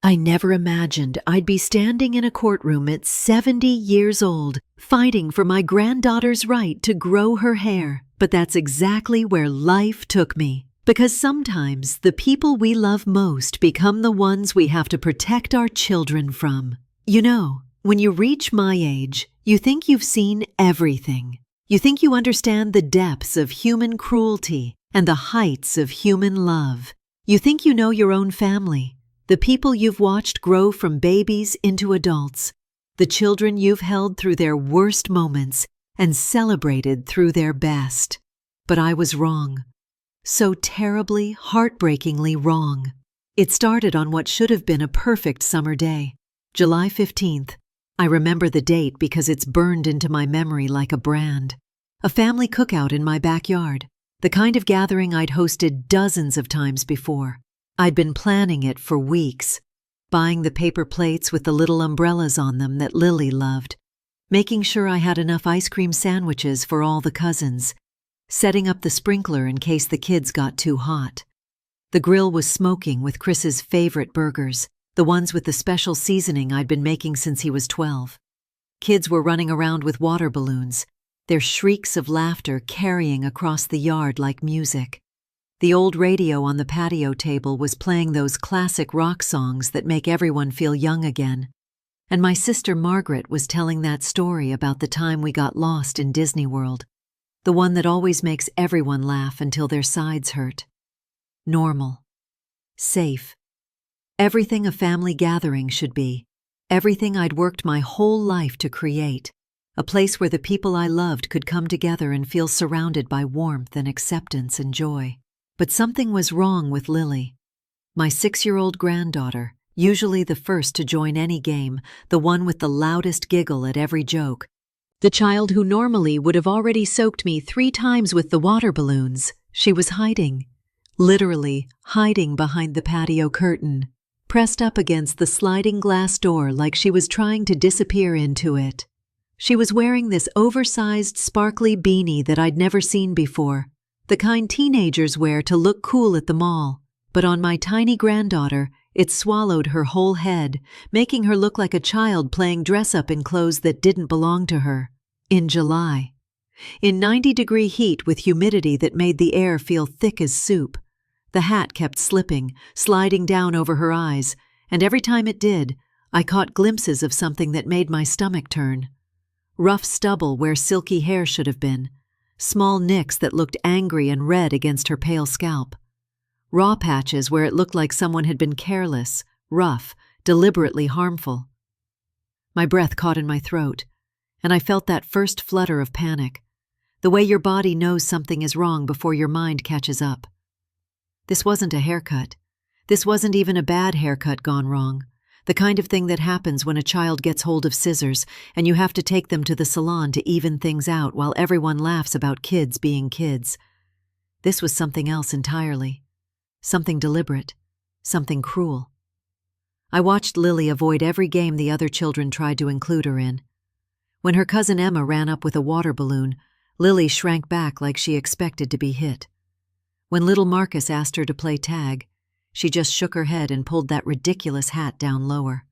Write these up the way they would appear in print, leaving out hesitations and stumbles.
I never imagined I'd be standing in a courtroom at 70 years old, fighting for my granddaughter's right to grow her hair. But that's exactly where life took me. Because sometimes the people we love most become the ones we have to protect our children from. You know, when you reach my age, you think you've seen everything. You think you understand the depths of human cruelty and the heights of human love. You think you know your own family, the people you've watched grow from babies into adults, the children you've held through their worst moments and celebrated through their best. But I was wrong. So terribly, heartbreakingly wrong. It started on what should have been a perfect summer day, July 15th. I remember the date because it's burned into my memory like a brand. A family cookout in my backyard, the kind of gathering I'd hosted dozens of times before. I'd been planning it for weeks, buying the paper plates with the little umbrellas on them that Lily loved, making sure I had enough ice cream sandwiches for all the cousins, setting up the sprinkler in case the kids got too hot. The grill was smoking with Chris's favorite burgers, the ones with the special seasoning I'd been making since he was 12. Kids were running around with water balloons, their shrieks of laughter carrying across the yard like music. The old radio on the patio table was playing those classic rock songs that make everyone feel young again. And my sister Margaret was telling that story about the time we got lost in Disney World, the one that always makes everyone laugh until their sides hurt. Normal. Safe. Everything a family gathering should be. Everything I'd worked my whole life to create. A place where the people I loved could come together and feel surrounded by warmth and acceptance and joy. But something was wrong with Lily. My 6-year-old granddaughter, usually the first to join any game, the one with the loudest giggle at every joke. The child who normally would have already soaked me 3 times with the water balloons. She was hiding. Literally hiding behind the patio curtain, pressed up against the sliding glass door like she was trying to disappear into it. She was wearing this oversized, sparkly beanie that I'd never seen before, the kind teenagers wear to look cool at the mall. But on my tiny granddaughter, it swallowed her whole head, making her look like a child playing dress-up in clothes that didn't belong to her. In July. In 90-degree heat with humidity that made the air feel thick as soup. The hat kept slipping, sliding down over her eyes, and every time it did, I caught glimpses of something that made my stomach turn. Rough stubble where silky hair should have been. Small nicks that looked angry and red against her pale scalp. Raw patches where it looked like someone had been careless, rough, deliberately harmful. My breath caught in my throat, and I felt that first flutter of panic, the way your body knows something is wrong before your mind catches up. This wasn't a haircut. This wasn't even a bad haircut gone wrong. The kind of thing that happens when a child gets hold of scissors and you have to take them to the salon to even things out while everyone laughs about kids being kids. This was something else entirely. Something deliberate. Something cruel. I watched Lily avoid every game the other children tried to include her in. When her cousin Emma ran up with a water balloon, Lily shrank back like she expected to be hit. When little Marcus asked her to play tag, she just shook her head and pulled that ridiculous hat down lower.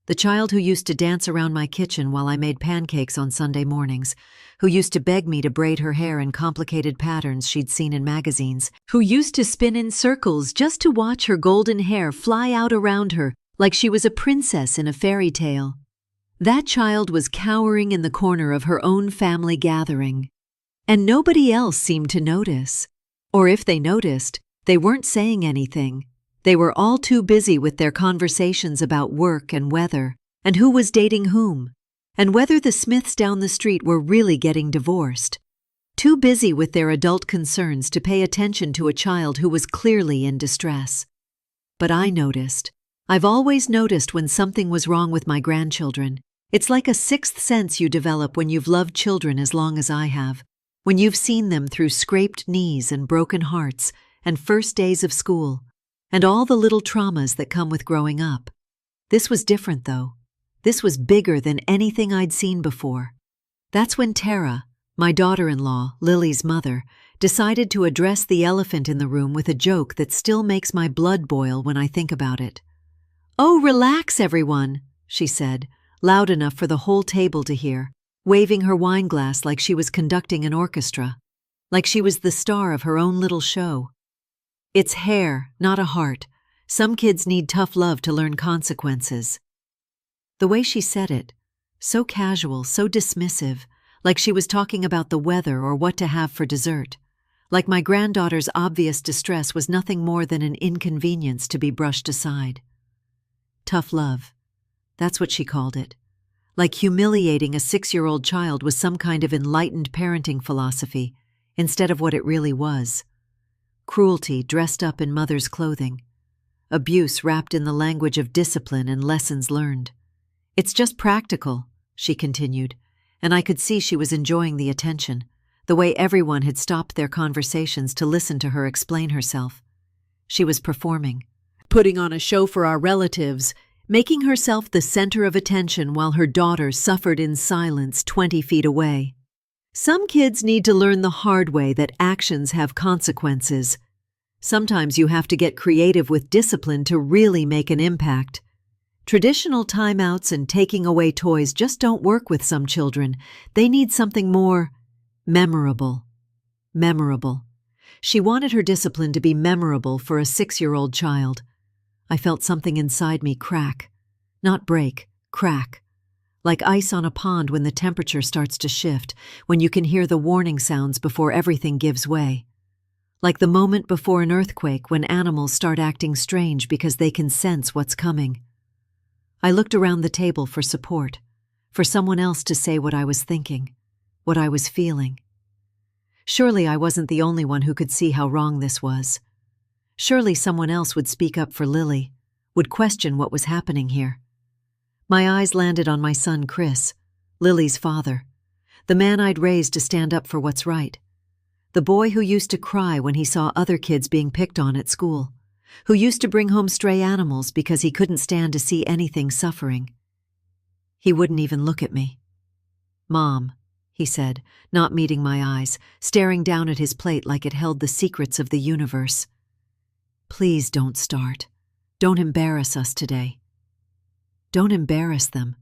The child who used to dance around my kitchen while I made pancakes on Sunday mornings, who used to beg me to braid her hair in complicated patterns she'd seen in magazines, who used to spin in circles just to watch her golden hair fly out around her like she was a princess in a fairy tale. That child was cowering in the corner of her own family gathering, and nobody else seemed to notice. Or if they noticed, they weren't saying anything. They were all too busy with their conversations about work and weather, and who was dating whom, and whether the Smiths down the street were really getting divorced. Too busy with their adult concerns to pay attention to a child who was clearly in distress. But I noticed. I've always noticed when something was wrong with my grandchildren. It's like a sixth sense you develop when you've loved children as long as I have, when you've seen them through scraped knees and broken hearts, and first days of school, and all the little traumas that come with growing up. This was different, though. This was bigger than anything I'd seen before. That's when Tara, my daughter-in-law, Lily's mother, decided to address the elephant in the room with a joke that still makes my blood boil when I think about it. "Oh, relax, everyone," she said, loud enough for the whole table to hear, waving her wine glass like she was conducting an orchestra, like she was the star of her own little show. "It's hair, not a heart. Some kids need tough love to learn consequences." The way she said it, so casual, so dismissive, like she was talking about the weather or what to have for dessert, like my granddaughter's obvious distress was nothing more than an inconvenience to be brushed aside. Tough love. That's what she called it. Like humiliating a 6-year-old child was some kind of enlightened parenting philosophy, instead of what it really was. Cruelty dressed up in mother's clothing. Abuse wrapped in the language of discipline and lessons learned. "It's just practical," she continued, and I could see she was enjoying the attention, the way everyone had stopped their conversations to listen to her explain herself. She was performing, putting on a show for our relatives, making herself the center of attention while her daughter suffered in silence 20 feet away. Some kids need to learn the hard way that actions have consequences. Sometimes you have to get creative with discipline to really make an impact. Traditional timeouts and taking away toys just don't work with some children. They need something more memorable. Memorable. She wanted her discipline to be memorable for a 6-year-old child. I felt something inside me crack. Not break, crack. Like ice on a pond when the temperature starts to shift, when you can hear the warning sounds before everything gives way. Like the moment before an earthquake when animals start acting strange because they can sense what's coming. I looked around the table for support, for someone else to say what I was thinking, what I was feeling. Surely I wasn't the only one who could see how wrong this was. Surely someone else would speak up for Lily, would question what was happening here. My eyes landed on my son Chris, Lily's father, the man I'd raised to stand up for what's right. The boy who used to cry when he saw other kids being picked on at school, who used to bring home stray animals because he couldn't stand to see anything suffering. He wouldn't even look at me. "Mom," he said, not meeting my eyes, staring down at his plate like it held the secrets of the universe. "Please don't start. Don't embarrass us today." Don't embarrass them.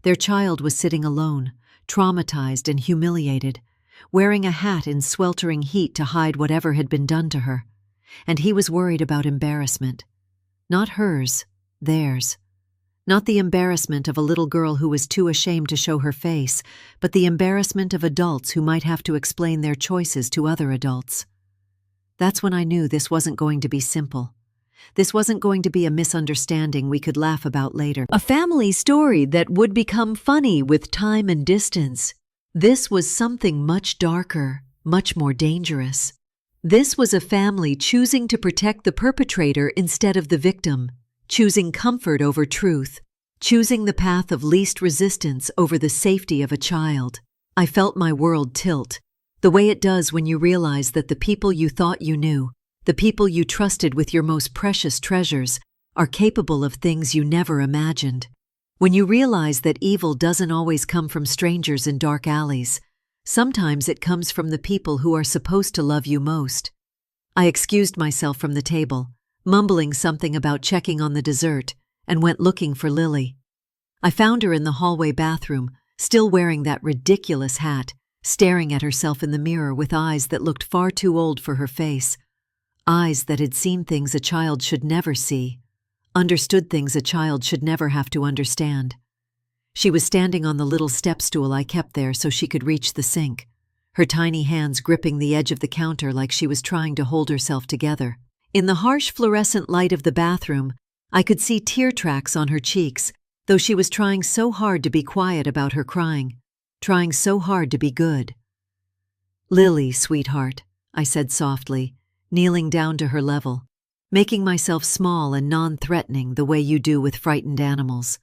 Their child was sitting alone, traumatized and humiliated, wearing a hat in sweltering heat to hide whatever had been done to her. And he was worried about embarrassment. Not hers, theirs. Not the embarrassment of a little girl who was too ashamed to show her face, but the embarrassment of adults who might have to explain their choices to other adults. That's when I knew this wasn't going to be simple. This wasn't going to be a misunderstanding we could laugh about later. A family story that would become funny with time and distance. This was something much darker, much more dangerous. This was a family choosing to protect the perpetrator instead of the victim, choosing comfort over truth, choosing the path of least resistance over the safety of a child. I felt my world tilt, the way it does when you realize that the people you thought you knew, the people you trusted with your most precious treasures, are capable of things you never imagined. When you realize that evil doesn't always come from strangers in dark alleys, sometimes it comes from the people who are supposed to love you most. I excused myself from the table, mumbling something about checking on the dessert, and went looking for Lily. I found her in the hallway bathroom, still wearing that ridiculous hat, staring at herself in the mirror with eyes that looked far too old for her face. Eyes that had seen things a child should never see, understood things a child should never have to understand. She was standing on the little step stool I kept there so she could reach the sink, her tiny hands gripping the edge of the counter like she was trying to hold herself together. In the harsh fluorescent light of the bathroom, I could see tear tracks on her cheeks, though she was trying so hard to be quiet about her crying, trying so hard to be good. "Lily, sweetheart," I said softly, kneeling down to her level, making myself small and non-threatening the way you do with frightened animals.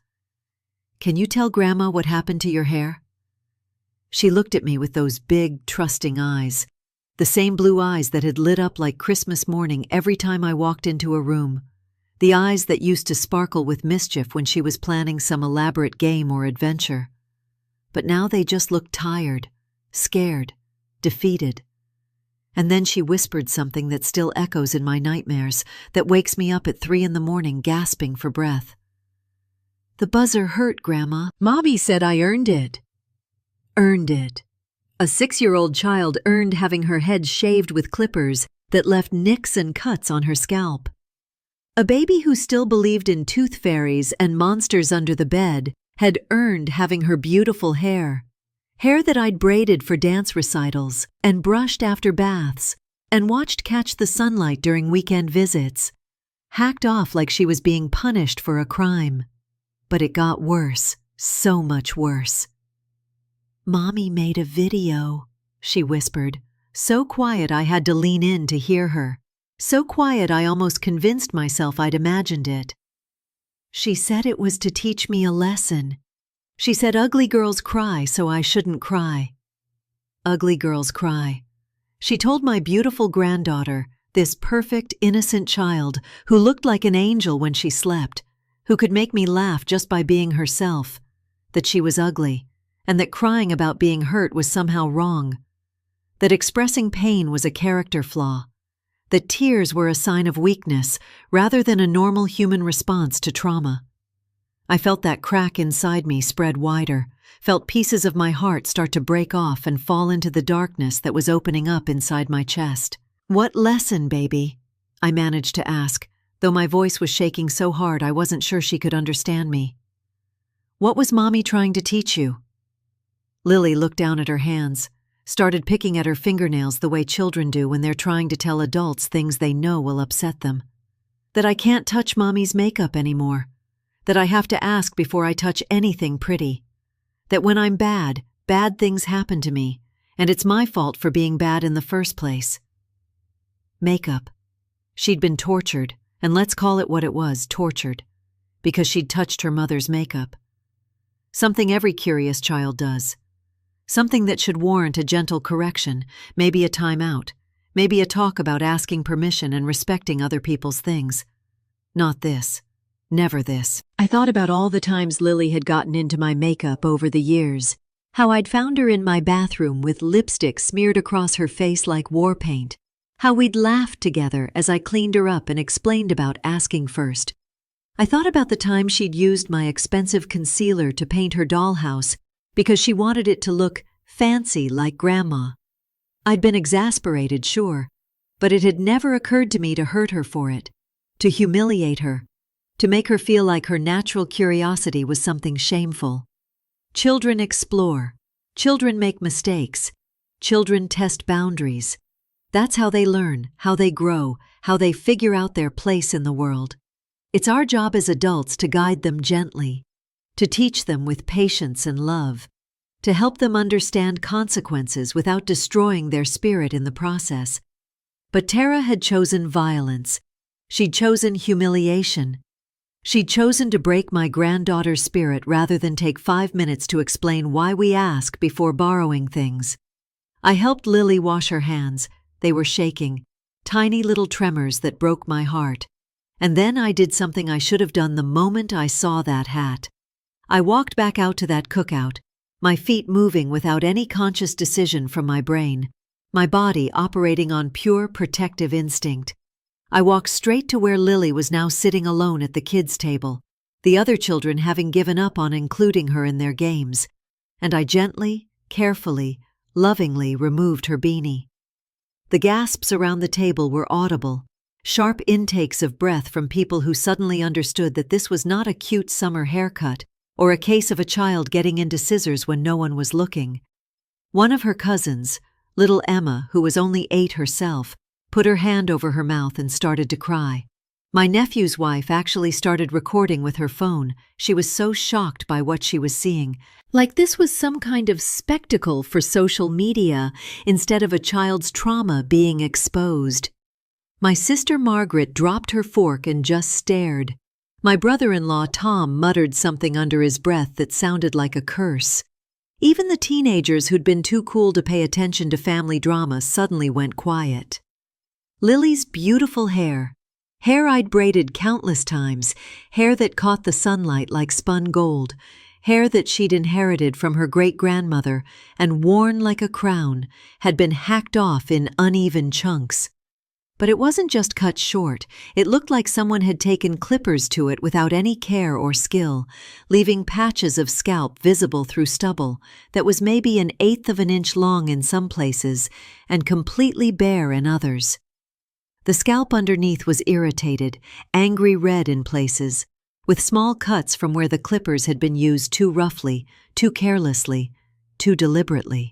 "Can you tell Grandma what happened to your hair?" She looked at me with those big, trusting eyes, the same blue eyes that had lit up like Christmas morning every time I walked into a room, the eyes that used to sparkle with mischief when she was planning some elaborate game or adventure. But now they just looked tired, scared, defeated. And then she whispered something that still echoes in my nightmares, that wakes me up at 3 a.m. gasping for breath. The buzzer hurt, Grandma. Mommy said I earned it. Earned it. A 6-year-old child earned having her head shaved with clippers that left nicks and cuts on her scalp. A baby who still believed in tooth fairies and monsters under the bed had earned having her beautiful hair that I'd braided for dance recitals and brushed after baths and watched catch the sunlight during weekend visits, hacked off like she was being punished for a crime. But it got worse, so much worse. Mommy made a video, she whispered, so quiet I had to lean in to hear her, so quiet I almost convinced myself I'd imagined it. She said it was to teach me a lesson. She said ugly girls cry, so I shouldn't cry. Ugly girls cry. She told my beautiful granddaughter, this perfect, innocent child who looked like an angel when she slept, who could make me laugh just by being herself, that she was ugly, and that crying about being hurt was somehow wrong, that expressing pain was a character flaw, that tears were a sign of weakness rather than a normal human response to trauma. I felt that crack inside me spread wider, felt pieces of my heart start to break off and fall into the darkness that was opening up inside my chest. What lesson, baby? I managed to ask, though my voice was shaking so hard I wasn't sure she could understand me. What was Mommy trying to teach you? Lily looked down at her hands, started picking at her fingernails the way children do when they're trying to tell adults things they know will upset them. That I can't touch Mommy's makeup anymore. That I have to ask before I touch anything pretty. That when I'm bad, bad things happen to me, and it's my fault for being bad in the first place. Makeup. She'd been tortured, and let's call it what it was, tortured, because she'd touched her mother's makeup. Something every curious child does. Something that should warrant a gentle correction, maybe a timeout, maybe a talk about asking permission and respecting other people's things. Not this. Never this. I thought about all the times Lily had gotten into my makeup over the years, how I'd found her in my bathroom with lipstick smeared across her face like war paint, how we'd laughed together as I cleaned her up and explained about asking first. I thought about the time she'd used my expensive concealer to paint her dollhouse because she wanted it to look fancy like Grandma. I'd been exasperated, sure, but it had never occurred to me to hurt her for it, to humiliate her, to make her feel like her natural curiosity was something shameful. Children explore. Children make mistakes. Children test boundaries. That's how they learn, how they grow, how they figure out their place in the world. It's our job as adults to guide them gently, to teach them with patience and love, to help them understand consequences without destroying their spirit in the process. But Tara had chosen violence. She'd chosen humiliation. She'd chosen to break my granddaughter's spirit rather than take 5 minutes to explain why we ask before borrowing things. I helped Lily wash her hands. They were shaking, tiny little tremors that broke my heart. And then I did something I should have done the moment I saw that hat. I walked back out to that cookout, my feet moving without any conscious decision from my brain, my body operating on pure protective instinct. I walked straight to where Lily was now sitting alone at the kids' table, the other children having given up on including her in their games, and I gently, carefully, lovingly removed her beanie. The gasps around the table were audible, sharp intakes of breath from people who suddenly understood that this was not a cute summer haircut or a case of a child getting into scissors when no one was looking. One of her cousins, little Emma, who was only 8 herself, put her hand over her mouth and started to cry. My nephew's wife actually started recording with her phone. She was so shocked by what she was seeing, like this was some kind of spectacle for social media instead of a child's trauma being exposed. My sister Margaret dropped her fork and just stared. My brother-in-law Tom muttered something under his breath that sounded like a curse. Even the teenagers who'd been too cool to pay attention to family drama suddenly went quiet. Lily's beautiful hair I'd braided countless times, hair that caught the sunlight like spun gold, hair that she'd inherited from her great-grandmother and worn like a crown, had been hacked off in uneven chunks. But it wasn't just cut short. It looked like someone had taken clippers to it without any care or skill, leaving patches of scalp visible through stubble that was maybe 1/8 of an inch long in some places and completely bare in others. The scalp underneath was irritated, angry red in places, with small cuts from where the clippers had been used too roughly, too carelessly, too deliberately.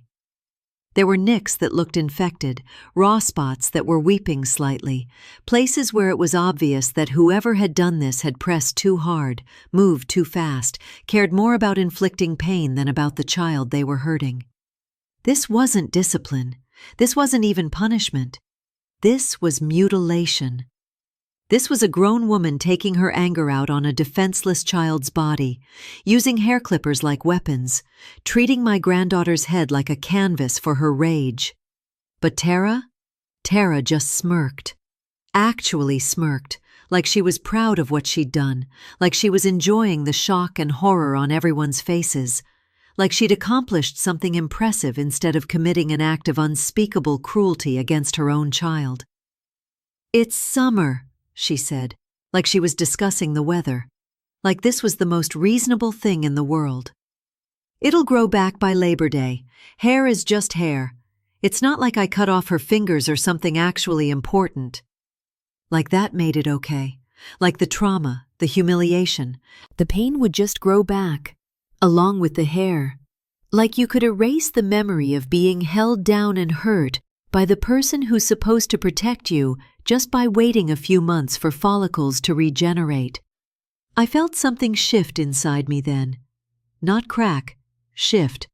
There were nicks that looked infected, raw spots that were weeping slightly, places where it was obvious that whoever had done this had pressed too hard, moved too fast, cared more about inflicting pain than about the child they were hurting. This wasn't discipline. This wasn't even punishment. This was mutilation. This was a grown woman taking her anger out on a defenseless child's body, using hair clippers like weapons, treating my granddaughter's head like a canvas for her rage. But Tara just smirked. Actually smirked, like she was proud of what she'd done, like she was enjoying the shock and horror on everyone's faces, like she'd accomplished something impressive instead of committing an act of unspeakable cruelty against her own child. "It's summer," she said, like she was discussing the weather, like this was the most reasonable thing in the world. "It'll grow back by Labor Day. Hair is just hair. It's not like I cut off her fingers or something actually important." Like that made it okay. Like the trauma, the humiliation, the pain would just grow back, along with the hair. Like you could erase the memory of being held down and hurt by the person who's supposed to protect you just by waiting a few months for follicles to regenerate. I felt something shift inside me then. Not crack, shift.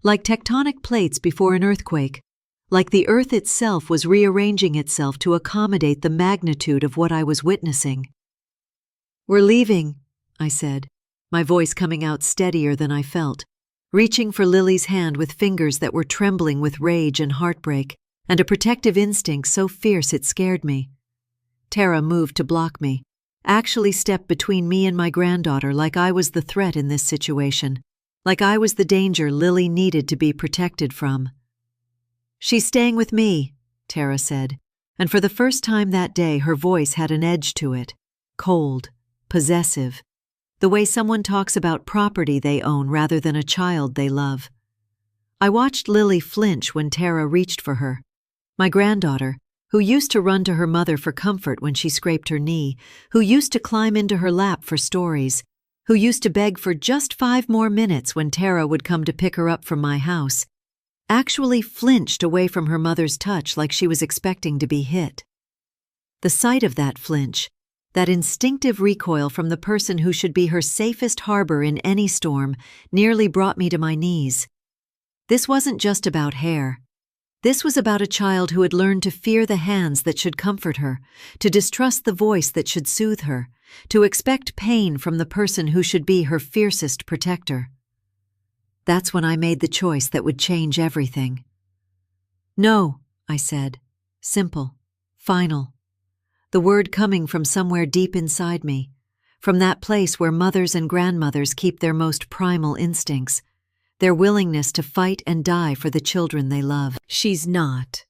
Like tectonic plates before an earthquake. Like the earth itself was rearranging itself to accommodate the magnitude of what I was witnessing. "We're leaving," I said, my voice coming out steadier than I felt, reaching for Lily's hand with fingers that were trembling with rage and heartbreak, and a protective instinct so fierce it scared me. Tara moved to block me, actually stepped between me and my granddaughter like I was the threat in this situation, like I was the danger Lily needed to be protected from. "She's staying with me," Tara said, and for the first time that day her voice had an edge to it, cold, possessive, the way someone talks about property they own rather than a child they love. I watched Lily flinch when Tara reached for her. My granddaughter, who used to run to her mother for comfort when she scraped her knee, who used to climb into her lap for stories, who used to beg for just 5 more minutes when Tara would come to pick her up from my house, actually flinched away from her mother's touch like she was expecting to be hit. The sight of that flinch, that instinctive recoil from the person who should be her safest harbor in any storm, nearly brought me to my knees. This wasn't just about hair. This was about a child who had learned to fear the hands that should comfort her, to distrust the voice that should soothe her, to expect pain from the person who should be her fiercest protector. That's when I made the choice that would change everything. "No," I said. Simple. Final. The word coming from somewhere deep inside me, from that place where mothers and grandmothers keep their most primal instincts, their willingness to fight and die for the children they love. "She's not."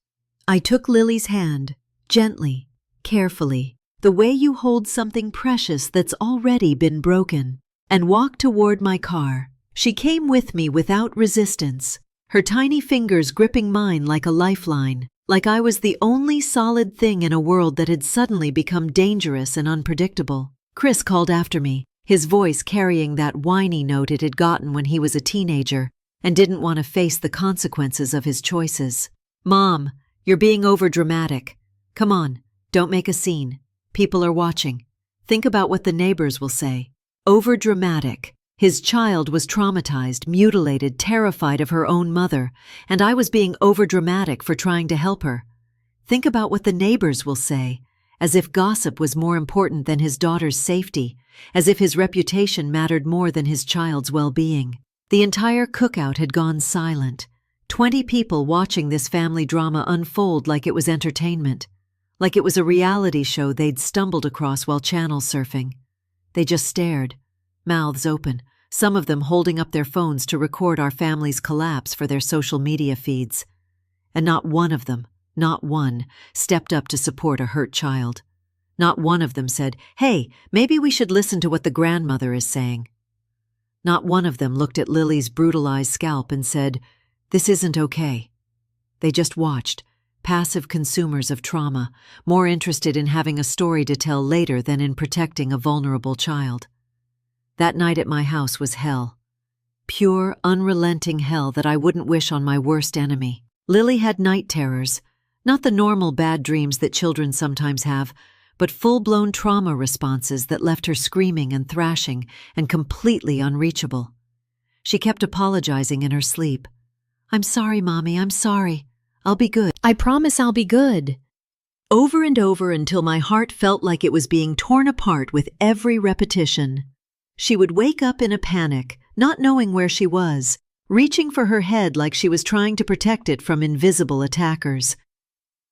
I took Lily's hand, gently, carefully, the way you hold something precious that's already been broken, and walked toward my car. She came with me without resistance, her tiny fingers gripping mine like a lifeline, like I was the only solid thing in a world that had suddenly become dangerous and unpredictable. Chris called after me, his voice carrying that whiny note it had gotten when he was a teenager and didn't want to face the consequences of his choices. "Mom, you're being overdramatic. Come on, don't make a scene. People are watching. Think about what the neighbors will say." Overdramatic. His child was traumatized, mutilated, terrified of her own mother, and I was being overdramatic for trying to help her. Think about what the neighbors will say, as if gossip was more important than his daughter's safety, as if his reputation mattered more than his child's well-being. The entire cookout had gone silent. 20 people watching this family drama unfold like it was entertainment, like it was a reality show they'd stumbled across while channel surfing. They just stared, mouths open, some of them holding up their phones to record our family's collapse for their social media feeds. And not one of them, not one, stepped up to support a hurt child. Not one of them said, "Hey, maybe we should listen to what the grandmother is saying." Not one of them looked at Lily's brutalized scalp and said, "This isn't okay." They just watched, passive consumers of trauma, more interested in having a story to tell later than in protecting a vulnerable child. That night at my house was hell. Pure, unrelenting hell that I wouldn't wish on my worst enemy. Lily had night terrors, not the normal bad dreams that children sometimes have, but full-blown trauma responses that left her screaming and thrashing and completely unreachable. She kept apologizing in her sleep. "I'm sorry, Mommy, I'm sorry. I'll be good. I promise I'll be good." Over and over until my heart felt like it was being torn apart with every repetition. She would wake up in a panic, not knowing where she was, reaching for her head like she was trying to protect it from invisible attackers.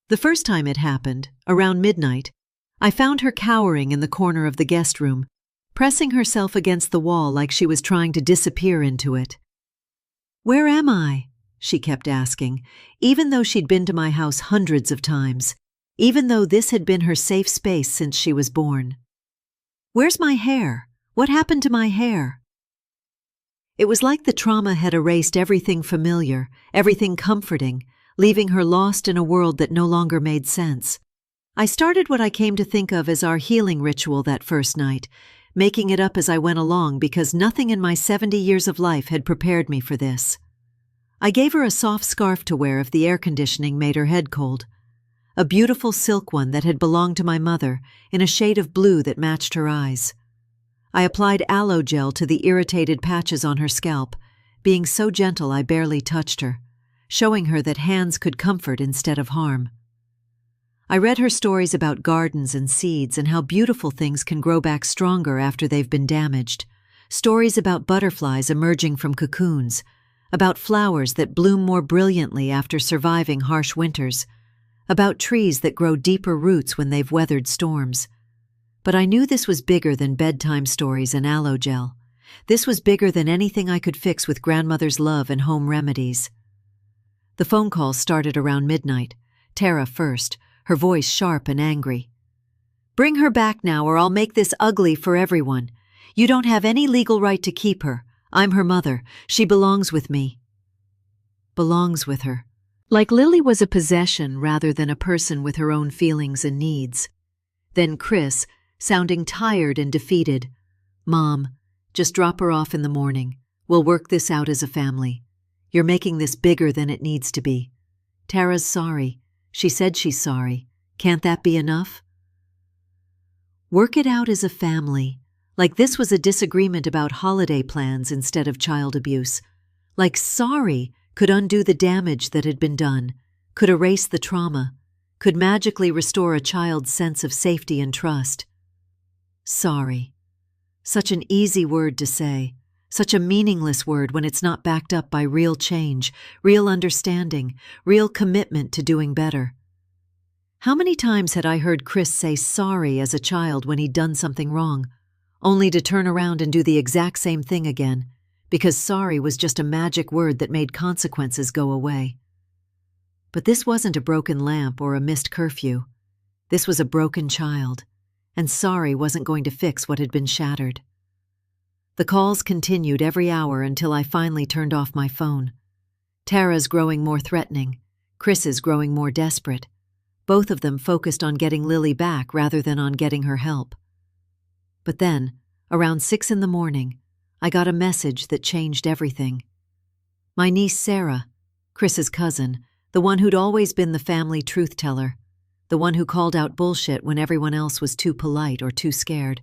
The first time it happened, around midnight, I found her cowering in the corner of the guest room, pressing herself against the wall like she was trying to disappear into it. "Where am I?" she kept asking, even though she'd been to my house hundreds of times, even though this had been her safe space since she was born. "Where's my hair? What happened to my hair?" It was like the trauma had erased everything familiar, everything comforting, leaving her lost in a world that no longer made sense. I started what I came to think of as our healing ritual that first night, making it up as I went along because nothing in my 70 years of life had prepared me for this. I gave her a soft scarf to wear if the air conditioning made her head cold, a beautiful silk one that had belonged to my mother in a shade of blue that matched her eyes. I applied aloe gel to the irritated patches on her scalp, being so gentle I barely touched her, showing her that hands could comfort instead of harm. I read her stories about gardens and seeds and how beautiful things can grow back stronger after they've been damaged, stories about butterflies emerging from cocoons, about flowers that bloom more brilliantly after surviving harsh winters, about trees that grow deeper roots when they've weathered storms. But I knew this was bigger than bedtime stories and aloe gel. This was bigger than anything I could fix with grandmother's love and home remedies. The phone call started around midnight, Tara first, her voice sharp and angry. "Bring her back now or I'll make this ugly for everyone. You don't have any legal right to keep her. I'm her mother. She belongs with me." Belongs with her. Like Lily was a possession rather than a person with her own feelings and needs. Then Chris, sounding tired and defeated. "Mom, just drop her off in the morning. We'll work this out as a family. You're making this bigger than it needs to be. Tara's sorry. She said she's sorry. Can't that be enough?" Work it out as a family. Like this was a disagreement about holiday plans instead of child abuse. Like sorry could undo the damage that had been done, could erase the trauma, could magically restore a child's sense of safety and trust. Sorry. Such an easy word to say. Such a meaningless word when it's not backed up by real change, real understanding, real commitment to doing better. How many times had I heard Chris say sorry as a child when he'd done something wrong, only to turn around and do the exact same thing again, because sorry was just a magic word that made consequences go away. But this wasn't a broken lamp or a missed curfew. This was a broken child, and sorry wasn't going to fix what had been shattered. The calls continued every hour until I finally turned off my phone. Tara's growing more threatening, Chris's growing more desperate. Both of them focused on getting Lily back rather than on getting her help. But then, around 6 in the morning, I got a message that changed everything. My niece Sarah, Chris's cousin, the one who'd always been the family truth teller, the one who called out bullshit when everyone else was too polite or too scared,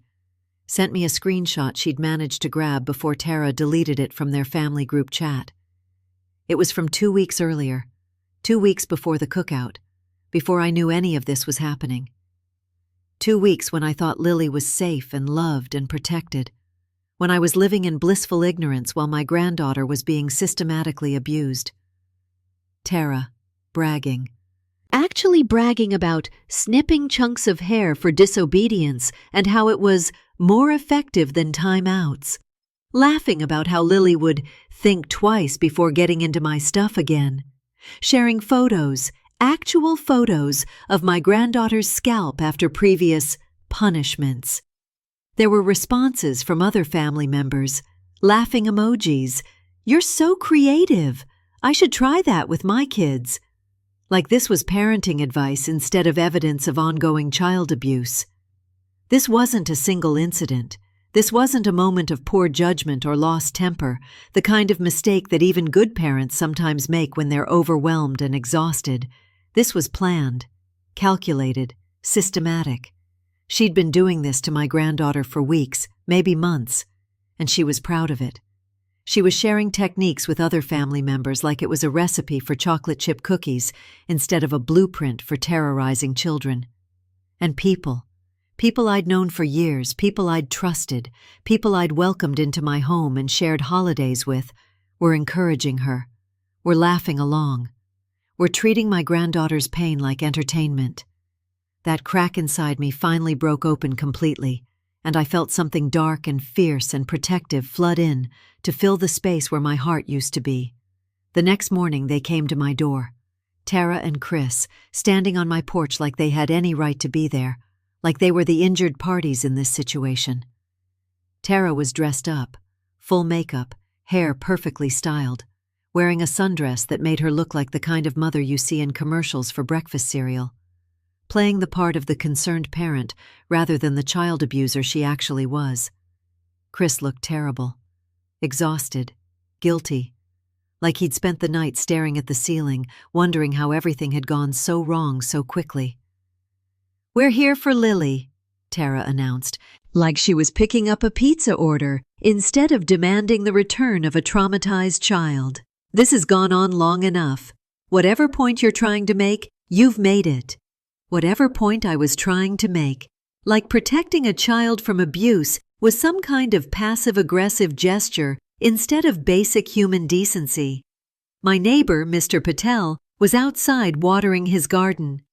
sent me a screenshot she'd managed to grab before Tara deleted it from their family group chat. It was from 2 weeks earlier, 2 weeks before the cookout, before I knew any of this was happening. 2 weeks when I thought Lily was safe and loved and protected, when I was living in blissful ignorance while my granddaughter was being systematically abused. Tara, bragging. Actually bragging about snipping chunks of hair for disobedience and how it was more effective than timeouts. Laughing about how Lily would think twice before getting into my stuff again. Sharing photos, actual photos of my granddaughter's scalp after previous punishments. There were responses from other family members, laughing emojis. "You're so creative. I should try that with my kids." Like this was parenting advice instead of evidence of ongoing child abuse. This wasn't a single incident. This wasn't a moment of poor judgment or lost temper, the kind of mistake that even good parents sometimes make when they're overwhelmed and exhausted. This was planned, calculated, systematic. She'd been doing this to my granddaughter for weeks, maybe months, and she was proud of it. She was sharing techniques with other family members like it was a recipe for chocolate chip cookies instead of a blueprint for terrorizing children. And people I'd known for years, people I'd trusted, people I'd welcomed into my home and shared holidays with, were encouraging her, were laughing along, were treating my granddaughter's pain like entertainment. That crack inside me finally broke open completely, and I felt something dark and fierce and protective flood in to fill the space where my heart used to be. The next morning they came to my door, Tara and Chris, standing on my porch like they had any right to be there, like they were the injured parties in this situation. Tara was dressed up, full makeup, hair perfectly styled, wearing a sundress that made her look like the kind of mother you see in commercials for breakfast cereal, playing the part of the concerned parent rather than the child abuser she actually was. Chris looked terrible, exhausted, guilty, like he'd spent the night staring at the ceiling, wondering how everything had gone so wrong so quickly. "We're here for Lily," Tara announced, like she was picking up a pizza order instead of demanding the return of a traumatized child. "This has gone on long enough. Whatever point you're trying to make, you've made it." Whatever point I was trying to make, like protecting a child from abuse was some kind of passive-aggressive gesture instead of basic human decency. My neighbor, Mr. Patel, was outside watering his garden.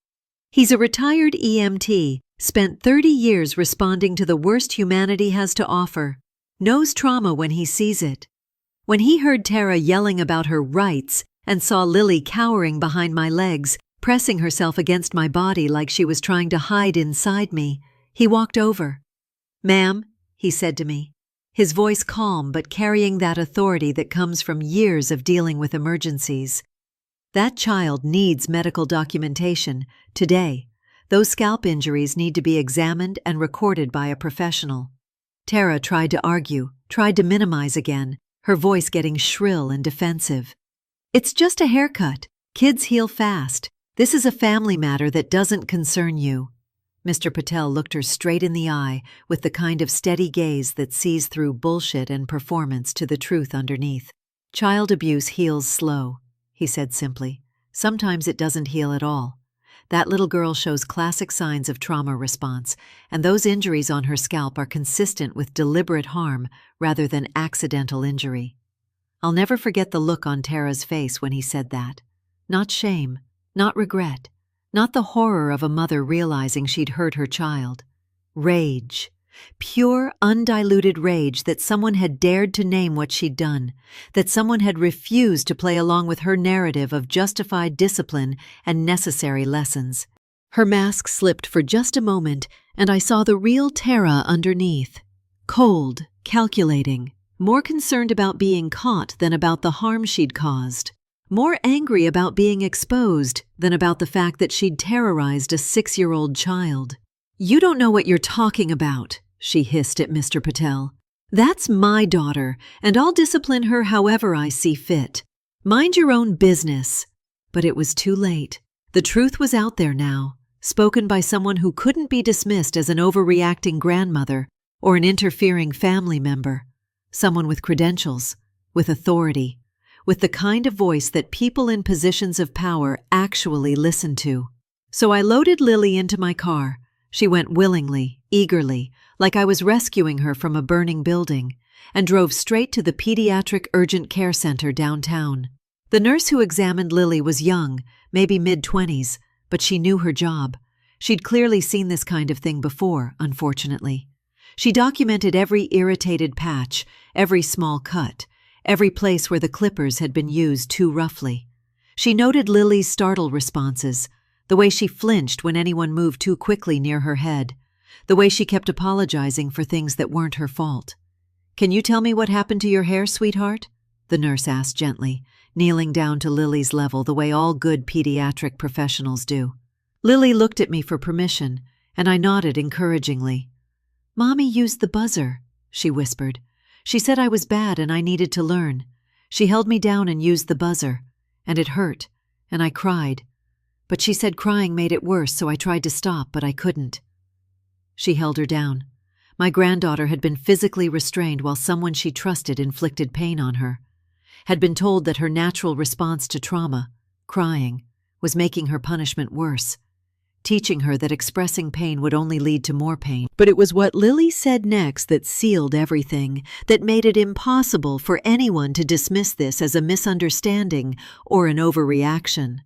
He's a retired EMT, spent 30 years responding to the worst humanity has to offer, knows trauma when he sees it. When he heard Tara yelling about her rights and saw Lily cowering behind my legs, pressing herself against my body like she was trying to hide inside me, he walked over. "Ma'am," he said to me, his voice calm but carrying that authority that comes from years of dealing with emergencies. "That child needs medical documentation, today. Those scalp injuries need to be examined and recorded by a professional." Tara tried to argue, tried to minimize again, her voice getting shrill and defensive. "It's just a haircut. Kids heal fast. This is a family matter that doesn't concern you." Mr. Patel looked her straight in the eye with the kind of steady gaze that sees through bullshit and performance to the truth underneath. "Child abuse heals slow," he said simply. "Sometimes it doesn't heal at all. That little girl shows classic signs of trauma response, and those injuries on her scalp are consistent with deliberate harm rather than accidental injury." I'll never forget the look on Tara's face when he said that. Not shame, not regret, not the horror of a mother realizing she'd hurt her child. Rage. Pure, undiluted rage that someone had dared to name what she'd done, that someone had refused to play along with her narrative of justified discipline and necessary lessons. Her mask slipped for just a moment, and I saw the real Tara underneath. Cold, calculating, more concerned about being caught than about the harm she'd caused. More angry about being exposed than about the fact that she'd terrorized a 6-year-old child. "You don't know what you're talking about," she hissed at Mr. Patel. "That's my daughter, and I'll discipline her however I see fit. Mind your own business." But it was too late. The truth was out there now, spoken by someone who couldn't be dismissed as an overreacting grandmother or an interfering family member. Someone with credentials, with authority, with the kind of voice that people in positions of power actually listen to. So I loaded Lily into my car. She went willingly, eagerly, like I was rescuing her from a burning building, and drove straight to the Pediatric Urgent Care Center downtown. The nurse who examined Lily was young, maybe mid-20s, but she knew her job. She'd clearly seen this kind of thing before, unfortunately. She documented every irritated patch, every small cut, every place where the clippers had been used too roughly. She noted Lily's startled responses, the way she flinched when anyone moved too quickly near her head, the way she kept apologizing for things that weren't her fault. "Can you tell me what happened to your hair, sweetheart?" the nurse asked gently, kneeling down to Lily's level the way all good pediatric professionals do. Lily looked at me for permission, and I nodded encouragingly. "Mommy used the buzzer," she whispered. "She said I was bad and I needed to learn. She held me down and used the buzzer, and it hurt, and I cried. But she said crying made it worse, so I tried to stop, but I couldn't." She held her down. My granddaughter had been physically restrained while someone she trusted inflicted pain on her, had been told that her natural response to trauma, crying, was making her punishment worse, teaching her that expressing pain would only lead to more pain. But it was what Lily said next that sealed everything, that made it impossible for anyone to dismiss this as a misunderstanding or an overreaction.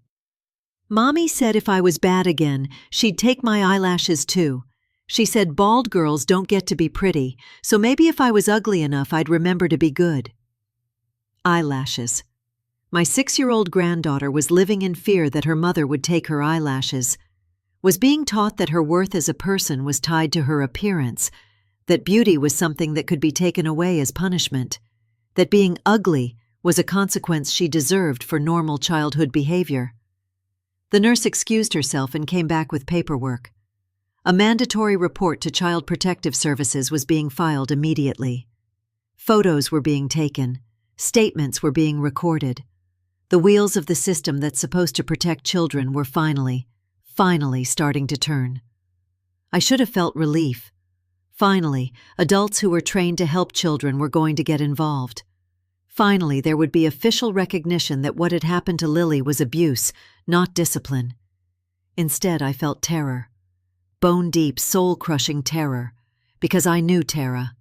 "Mommy said if I was bad again, she'd take my eyelashes too. She said bald girls don't get to be pretty, so maybe if I was ugly enough I'd remember to be good." Eyelashes. My 6-year-old granddaughter was living in fear that her mother would take her eyelashes, was being taught that her worth as a person was tied to her appearance, that beauty was something that could be taken away as punishment, that being ugly was a consequence she deserved for normal childhood behavior. The nurse excused herself and came back with paperwork. A mandatory report to Child Protective Services was being filed immediately. Photos were being taken. Statements were being recorded. The wheels of the system that's supposed to protect children were finally starting to turn. I should have felt relief. Finally, adults who were trained to help children were going to get involved. Finally, there would be official recognition that what had happened to Lily was abuse, not discipline. Instead, I felt terror. Bone-deep, soul-crushing terror. Because I knew Tara.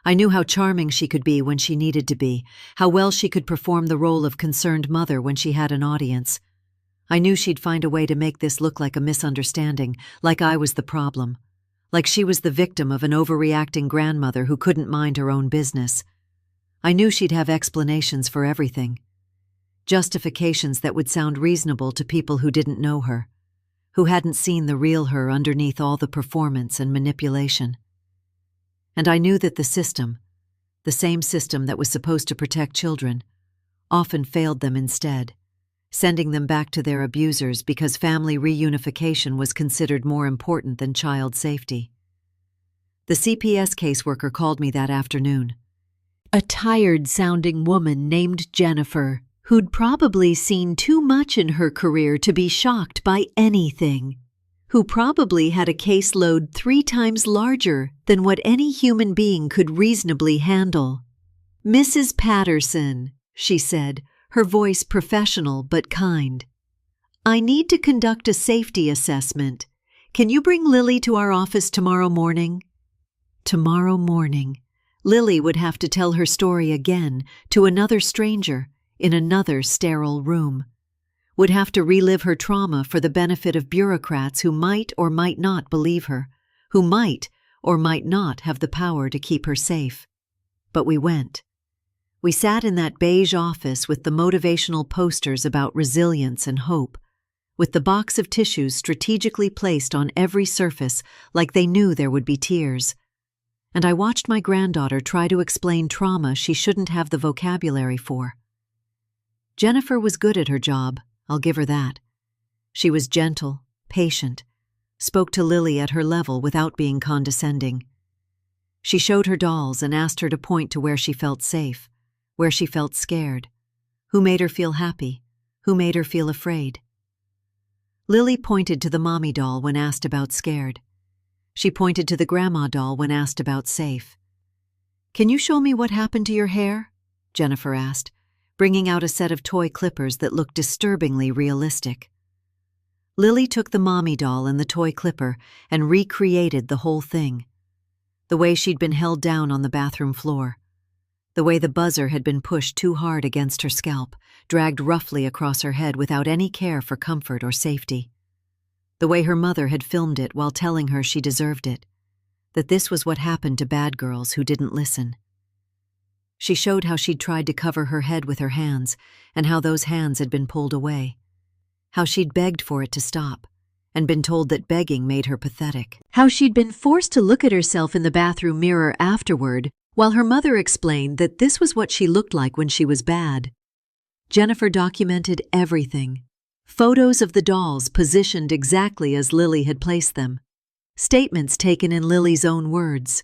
I knew how charming she could be when she needed to be, how well she could perform the role of concerned mother when she had an audience. I knew she'd find a way to make this look like a misunderstanding, like I was the problem, like she was the victim of an overreacting grandmother who couldn't mind her own business. I knew she'd have explanations for everything. Justifications that would sound reasonable to people who didn't know her, who hadn't seen the real her underneath all the performance and manipulation. And I knew that the system, the same system that was supposed to protect children, often failed them instead, sending them back to their abusers because family reunification was considered more important than child safety. The CPS caseworker called me that afternoon. A tired-sounding woman named Jennifer, who'd probably seen too much in her career to be shocked by anything, who probably had a caseload 3 times larger than what any human being could reasonably handle. "Mrs. Patterson," she said, her voice professional but kind. "I need to conduct a safety assessment. Can you bring Lily to our office tomorrow morning?" Tomorrow morning. Lily would have to tell her story again to another stranger in another sterile room. Would have to relive her trauma for the benefit of bureaucrats who might or might not believe her, who might or might not have the power to keep her safe. But we went. We sat in that beige office with the motivational posters about resilience and hope, with the box of tissues strategically placed on every surface like they knew there would be tears. And I watched my granddaughter try to explain trauma she shouldn't have the vocabulary for. Jennifer was good at her job, I'll give her that. She was gentle, patient, spoke to Lily at her level without being condescending. She showed her dolls and asked her to point to where she felt safe, where she felt scared, who made her feel happy, who made her feel afraid. Lily pointed to the mommy doll when asked about scared. She pointed to the grandma doll when asked about safe. "Can you show me what happened to your hair?" Jennifer asked, bringing out a set of toy clippers that looked disturbingly realistic. Lily took the mommy doll and the toy clipper and recreated the whole thing. The way she'd been held down on the bathroom floor. The way the buzzer had been pushed too hard against her scalp, dragged roughly across her head without any care for comfort or safety. The way her mother had filmed it while telling her she deserved it, that this was what happened to bad girls who didn't listen. She showed how she'd tried to cover her head with her hands, and how those hands had been pulled away. How she'd begged for it to stop, and been told that begging made her pathetic. How she'd been forced to look at herself in the bathroom mirror afterward, while her mother explained that this was what she looked like when she was bad. Jennifer documented everything. Photos of the dolls positioned exactly as Lily had placed them. Statements taken in Lily's own words.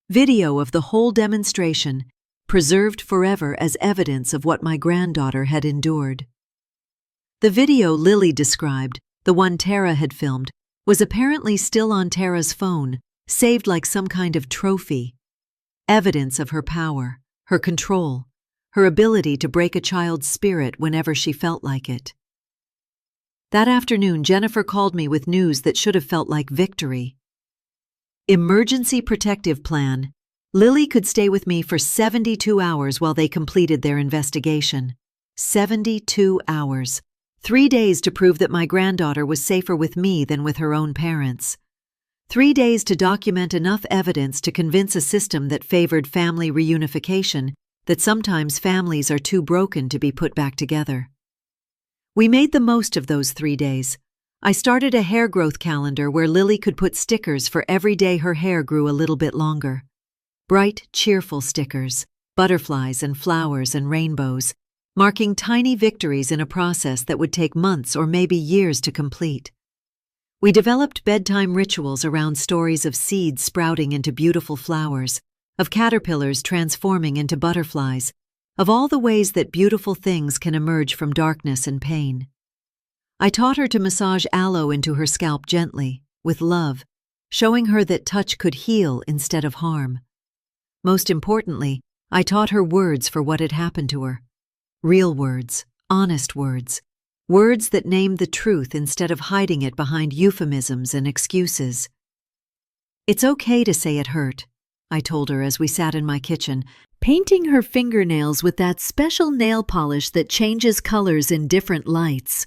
Video of the whole demonstration, preserved forever as evidence of what my granddaughter had endured. The video Lily described, the one Tara had filmed, was apparently still on Tara's phone, saved like some kind of trophy. Evidence of her power, her control, her ability to break a child's spirit whenever she felt like it. That afternoon, Jennifer called me with news that should have felt like victory. Emergency protective plan. Lily could stay with me for 72 hours while they completed their investigation. 72 hours. 3 days to prove that my granddaughter was safer with me than with her own parents. 3 days to document enough evidence to convince a system that favored family reunification that sometimes families are too broken to be put back together. We made the most of those 3 days. I started a hair growth calendar where Lily could put stickers for every day her hair grew a little bit longer. Bright, cheerful stickers, butterflies and flowers and rainbows, marking tiny victories in a process that would take months or maybe years to complete. We developed bedtime rituals around stories of seeds sprouting into beautiful flowers, of caterpillars transforming into butterflies, of all the ways that beautiful things can emerge from darkness and pain. I taught her to massage aloe into her scalp gently, with love, showing her that touch could heal instead of harm. Most importantly, I taught her words for what had happened to her. Real words, honest words, words that named the truth instead of hiding it behind euphemisms and excuses. It's okay to say it hurt, I told her as we sat in my kitchen, painting her fingernails with that special nail polish that changes colors in different lights.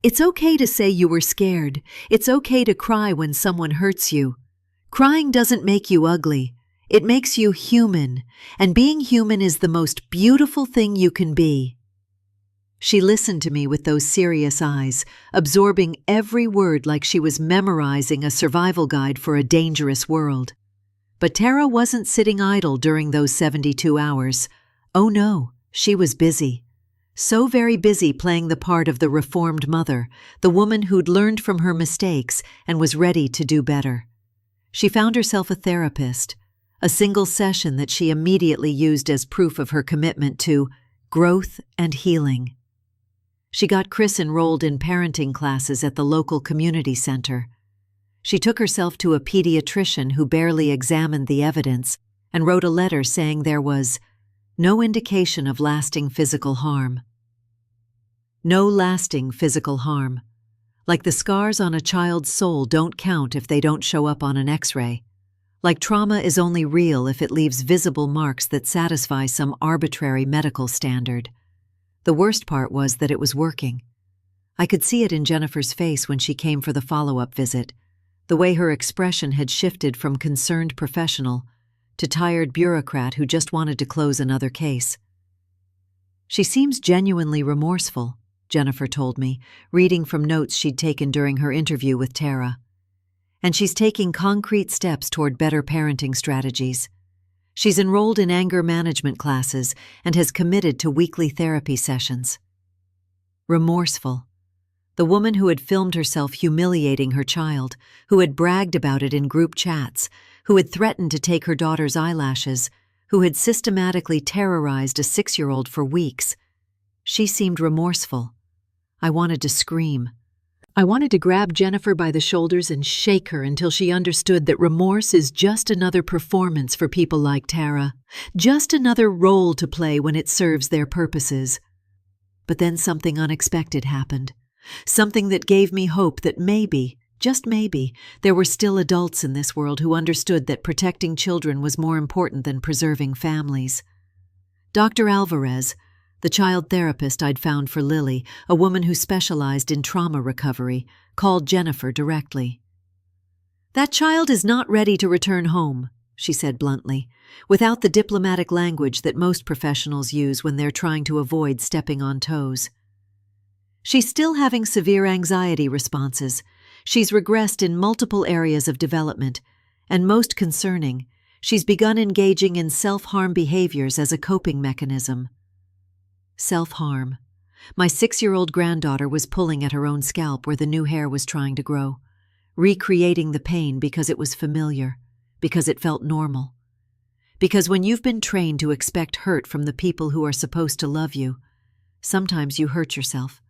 It's okay to say you were scared. It's okay to cry when someone hurts you. Crying doesn't make you ugly. It makes you human, and being human is the most beautiful thing you can be. She listened to me with those serious eyes, absorbing every word like she was memorizing a survival guide for a dangerous world. But Tara wasn't sitting idle during those 72 hours. Oh no, she was busy. So very busy playing the part of the reformed mother, the woman who'd learned from her mistakes and was ready to do better. She found herself a therapist, a single session that she immediately used as proof of her commitment to growth and healing. She got Chris enrolled in parenting classes at the local community center. She took herself to a pediatrician who barely examined the evidence and wrote a letter saying there was no indication of lasting physical harm. No lasting physical harm. Like the scars on a child's soul don't count if they don't show up on an X-ray. Like trauma is only real if it leaves visible marks that satisfy some arbitrary medical standard. The worst part was that it was working. I could see it in Jennifer's face when she came for the follow-up visit, the way her expression had shifted from concerned professional to tired bureaucrat who just wanted to close another case. She seems genuinely remorseful, Jennifer told me, reading from notes she'd taken during her interview with Tara. And she's taking concrete steps toward better parenting strategies. She's enrolled in anger management classes and has committed to weekly therapy sessions. Remorseful. The woman who had filmed herself humiliating her child, who had bragged about it in group chats, who had threatened to take her daughter's eyelashes, who had systematically terrorized a 6-year-old for weeks. She seemed remorseful. I wanted to scream. I wanted to grab Jennifer by the shoulders and shake her until she understood that remorse is just another performance for people like Tara, just another role to play when it serves their purposes. But then something unexpected happened. Something that gave me hope that maybe, just maybe, there were still adults in this world who understood that protecting children was more important than preserving families. Dr. Alvarez, the child therapist I'd found for Lily, a woman who specialized in trauma recovery, called Jennifer directly. "That child is not ready to return home," she said bluntly, without the diplomatic language that most professionals use when they're trying to avoid stepping on toes. She's still having severe anxiety responses. She's regressed in multiple areas of development, and most concerning, she's begun engaging in self-harm behaviors as a coping mechanism. Self-harm. My 6-year-old granddaughter was pulling at her own scalp where the new hair was trying to grow, recreating the pain because it was familiar, because it felt normal. Because when you've been trained to expect hurt from the people who are supposed to love you, sometimes you hurt yourself,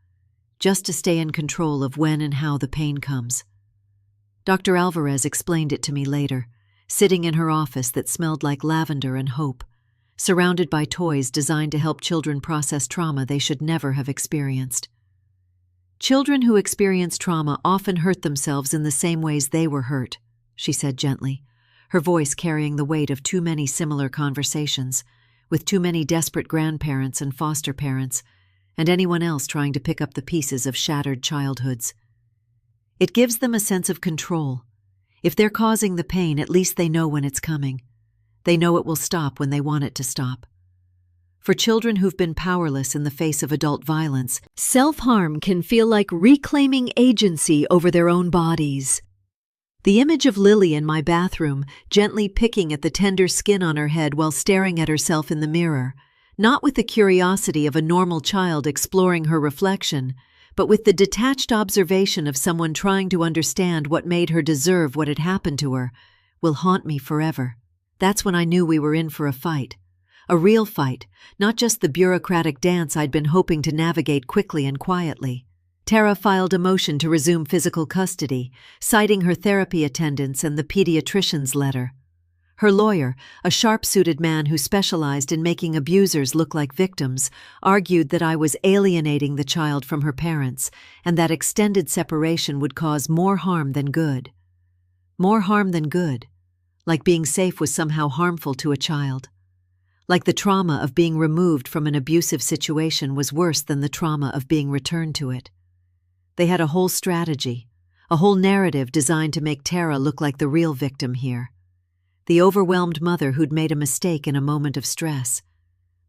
just to stay in control of when and how the pain comes. Dr. Alvarez explained it to me later, sitting in her office that smelled like lavender and hope, surrounded by toys designed to help children process trauma they should never have experienced. Children who experience trauma often hurt themselves in the same ways they were hurt, she said gently, her voice carrying the weight of too many similar conversations, with too many desperate grandparents and foster parents, and anyone else trying to pick up the pieces of shattered childhoods. It gives them a sense of control. If they're causing the pain, at least they know when it's coming. They know it will stop when they want it to stop. For children who've been powerless in the face of adult violence, self-harm can feel like reclaiming agency over their own bodies. The image of Lily in my bathroom, gently picking at the tender skin on her head while staring at herself in the mirror, not with the curiosity of a normal child exploring her reflection, but with the detached observation of someone trying to understand what made her deserve what had happened to her, will haunt me forever. That's when I knew we were in for a fight. A real fight, not just the bureaucratic dance I'd been hoping to navigate quickly and quietly. Tara filed a motion to resume physical custody, citing her therapy attendance and the pediatrician's letter. Her lawyer, a sharp-suited man who specialized in making abusers look like victims, argued that I was alienating the child from her parents and that extended separation would cause more harm than good. More harm than good, like being safe was somehow harmful to a child. Like the trauma of being removed from an abusive situation was worse than the trauma of being returned to it. They had a whole strategy, a whole narrative designed to make Tara look like the real victim here. The overwhelmed mother who'd made a mistake in a moment of stress.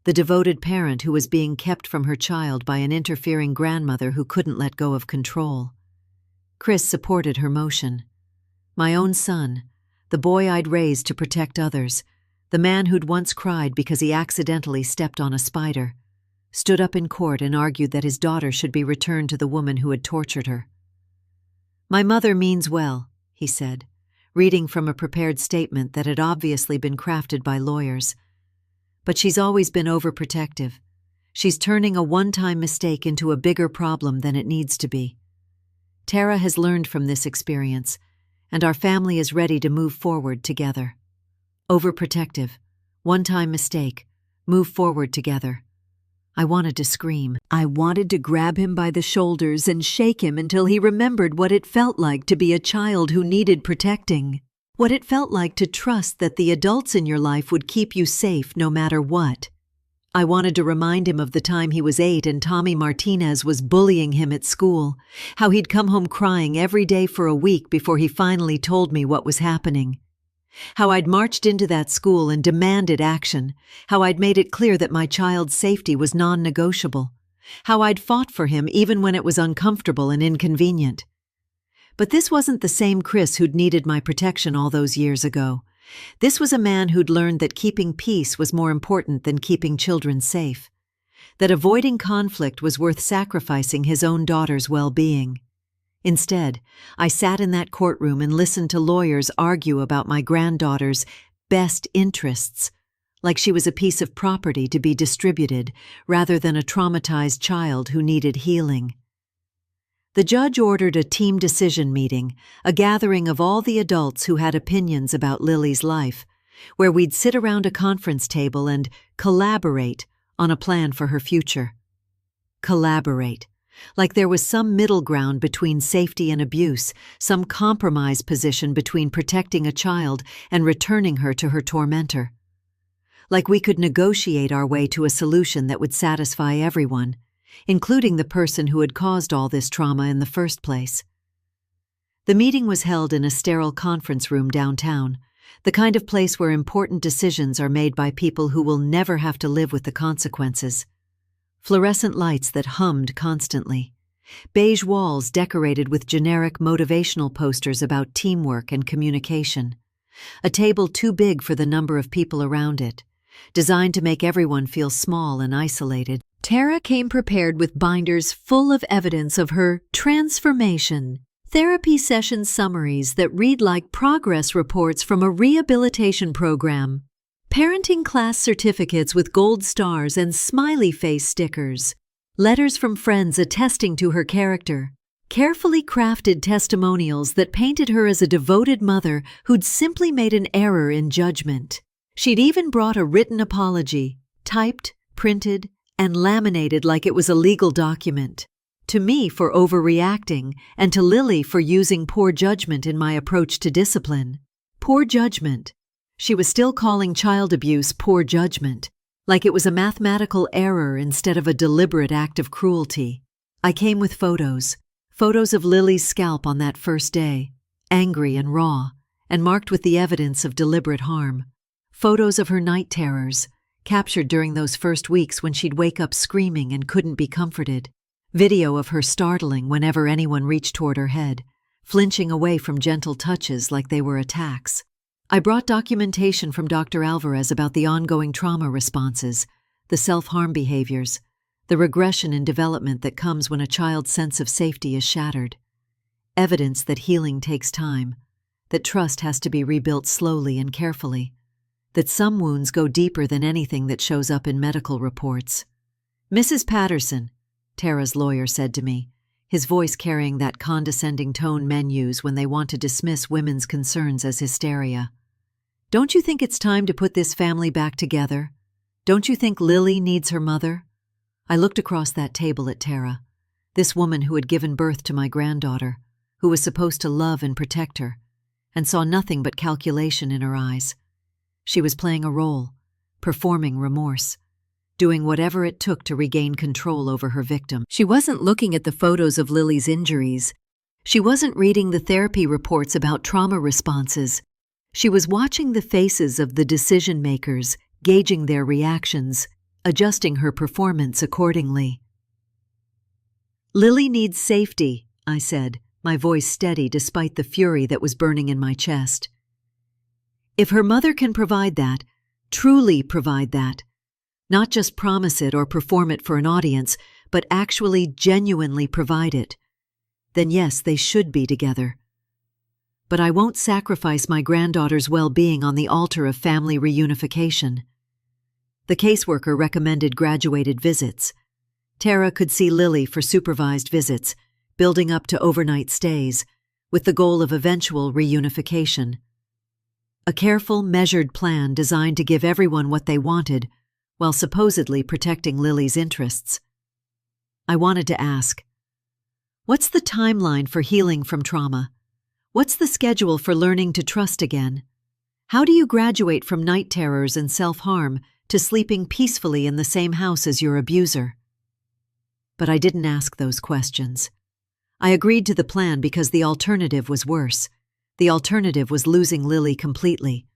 The devoted parent who was being kept from her child by an interfering grandmother who couldn't let go of control. Chris supported her motion. My own son, the boy I'd raised to protect others, the man who'd once cried because he accidentally stepped on a spider, stood up in court and argued that his daughter should be returned to the woman who had tortured her. "My mother means well," he said, reading from a prepared statement that had obviously been crafted by lawyers. "But she's always been overprotective. She's turning a one-time mistake into a bigger problem than it needs to be. Tara has learned from this experience, and our family is ready to move forward together." Overprotective, one-time mistake, move forward together. I wanted to scream. I wanted to grab him by the shoulders and shake him until he remembered what it felt like to be a child who needed protecting. What it felt like to trust that the adults in your life would keep you safe no matter what. I wanted to remind him of the time he was 8 and Tommy Martinez was bullying him at school, how he'd come home crying every day for a week before he finally told me what was happening. How I'd marched into that school and demanded action, how I'd made it clear that my child's safety was non-negotiable, how I'd fought for him even when it was uncomfortable and inconvenient. But this wasn't the same Chris who'd needed my protection all those years ago. This was a man who'd learned that keeping peace was more important than keeping children safe, that avoiding conflict was worth sacrificing his own daughter's well-being. Instead, I sat in that courtroom and listened to lawyers argue about my granddaughter's best interests, like she was a piece of property to be distributed rather than a traumatized child who needed healing. The judge ordered a team decision meeting, a gathering of all the adults who had opinions about Lily's life, where we'd sit around a conference table and collaborate on a plan for her future. Collaborate. Like there was some middle ground between safety and abuse, some compromise position between protecting a child and returning her to her tormentor. Like we could negotiate our way to a solution that would satisfy everyone, including the person who had caused all this trauma in the first place. The meeting was held in a sterile conference room downtown, The kind of place where important decisions are made by people who will never have to live with the consequences. Fluorescent lights that hummed constantly. Beige walls decorated with generic motivational posters about teamwork and communication. A table too big for the number of people around it, designed to make everyone feel small and isolated. Tara came prepared with binders full of evidence of her transformation. Therapy session summaries that read like progress reports from a rehabilitation program. Parenting class certificates with gold stars and smiley face stickers. Letters from friends attesting to her character. Carefully crafted testimonials that painted her as a devoted mother who'd simply made an error in judgment. She'd even brought a written apology, typed, printed, and laminated like it was a legal document. To me for overreacting, and to Lily for using poor judgment in my approach to discipline. Poor judgment. She was still calling child abuse poor judgment, like it was a mathematical error instead of a deliberate act of cruelty. I came with photos of Lily's scalp on that first day, angry and raw, and marked with the evidence of deliberate harm. Photos of her night terrors, captured during those first weeks when she'd wake up screaming and couldn't be comforted. Video of her startling whenever anyone reached toward her head, flinching away from gentle touches like they were attacks. I brought documentation from Dr. Alvarez about the ongoing trauma responses, the self-harm behaviors, the regression in development that comes when a child's sense of safety is shattered. Evidence that healing takes time, that trust has to be rebuilt slowly and carefully, that some wounds go deeper than anything that shows up in medical reports. "Mrs. Patterson," Tara's lawyer said to me, his voice carrying that condescending tone men use when they want to dismiss women's concerns as hysteria. "Don't you think it's time to put this family back together? Don't you think Lily needs her mother?" I looked across that table at Tara, this woman who had given birth to my granddaughter, who was supposed to love and protect her, and saw nothing but calculation in her eyes. She was playing a role, performing remorse, doing whatever it took to regain control over her victim. She wasn't looking at the photos of Lily's injuries. She wasn't reading the therapy reports about trauma responses. She was watching the faces of the decision-makers, gauging their reactions, adjusting her performance accordingly. "Lily needs safety," I said, my voice steady despite the fury that was burning in my chest. "If her mother can provide that, truly provide that, not just promise it or perform it for an audience, but actually genuinely provide it, then yes, they should be together. But I won't sacrifice my granddaughter's well-being on the altar of family reunification." The caseworker recommended graduated visits. Tara could see Lily for supervised visits, building up to overnight stays, with the goal of eventual reunification. A careful, measured plan designed to give everyone what they wanted, while supposedly protecting Lily's interests. I wanted to ask, what's the timeline for healing from trauma? What's the schedule for learning to trust again? How do you graduate from night terrors and self-harm to sleeping peacefully in the same house as your abuser? But I didn't ask those questions. I agreed to the plan because the alternative was worse. The alternative was losing Lily completely,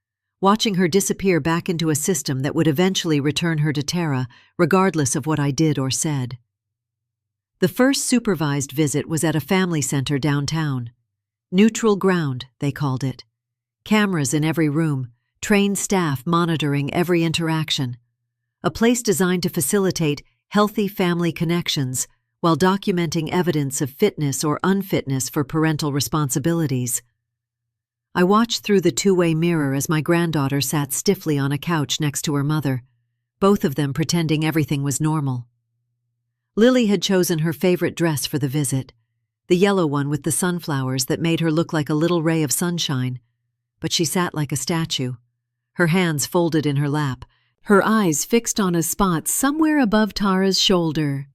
watching her disappear back into a system that would eventually return her to Tara, regardless of what I did or said. The first supervised visit was at a family center downtown. Neutral ground, they called it. Cameras in every room, trained staff monitoring every interaction. A place designed to facilitate healthy family connections while documenting evidence of fitness or unfitness for parental responsibilities. I watched through the two-way mirror as my granddaughter sat stiffly on a couch next to her mother, both of them pretending everything was normal. Lily had chosen her favorite dress for the visit, the yellow one with the sunflowers that made her look like a little ray of sunshine, but she sat like a statue, her hands folded in her lap, her eyes fixed on a spot somewhere above Tara's shoulder.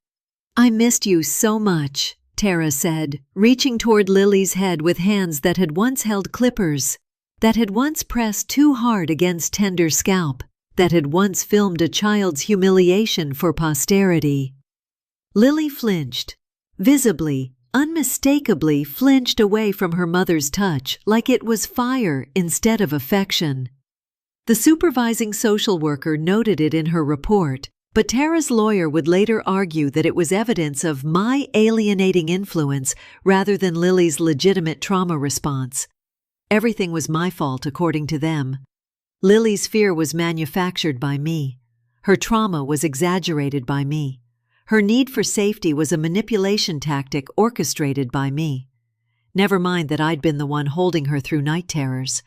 "I missed you so much," Tara said, reaching toward Lily's head with hands that had once held clippers, that had once pressed too hard against tender scalp, that had once filmed a child's humiliation for posterity. Lily flinched, visibly, unmistakably flinched away from her mother's touch like it was fire instead of affection. The supervising social worker noted it in her report, but Tara's lawyer would later argue that it was evidence of my alienating influence rather than Lily's legitimate trauma response. Everything was my fault, according to them. Lily's fear was manufactured by me. Her trauma was exaggerated by me. Her need for safety was a manipulation tactic orchestrated by me. Never mind that I'd been the one holding her through night terrors.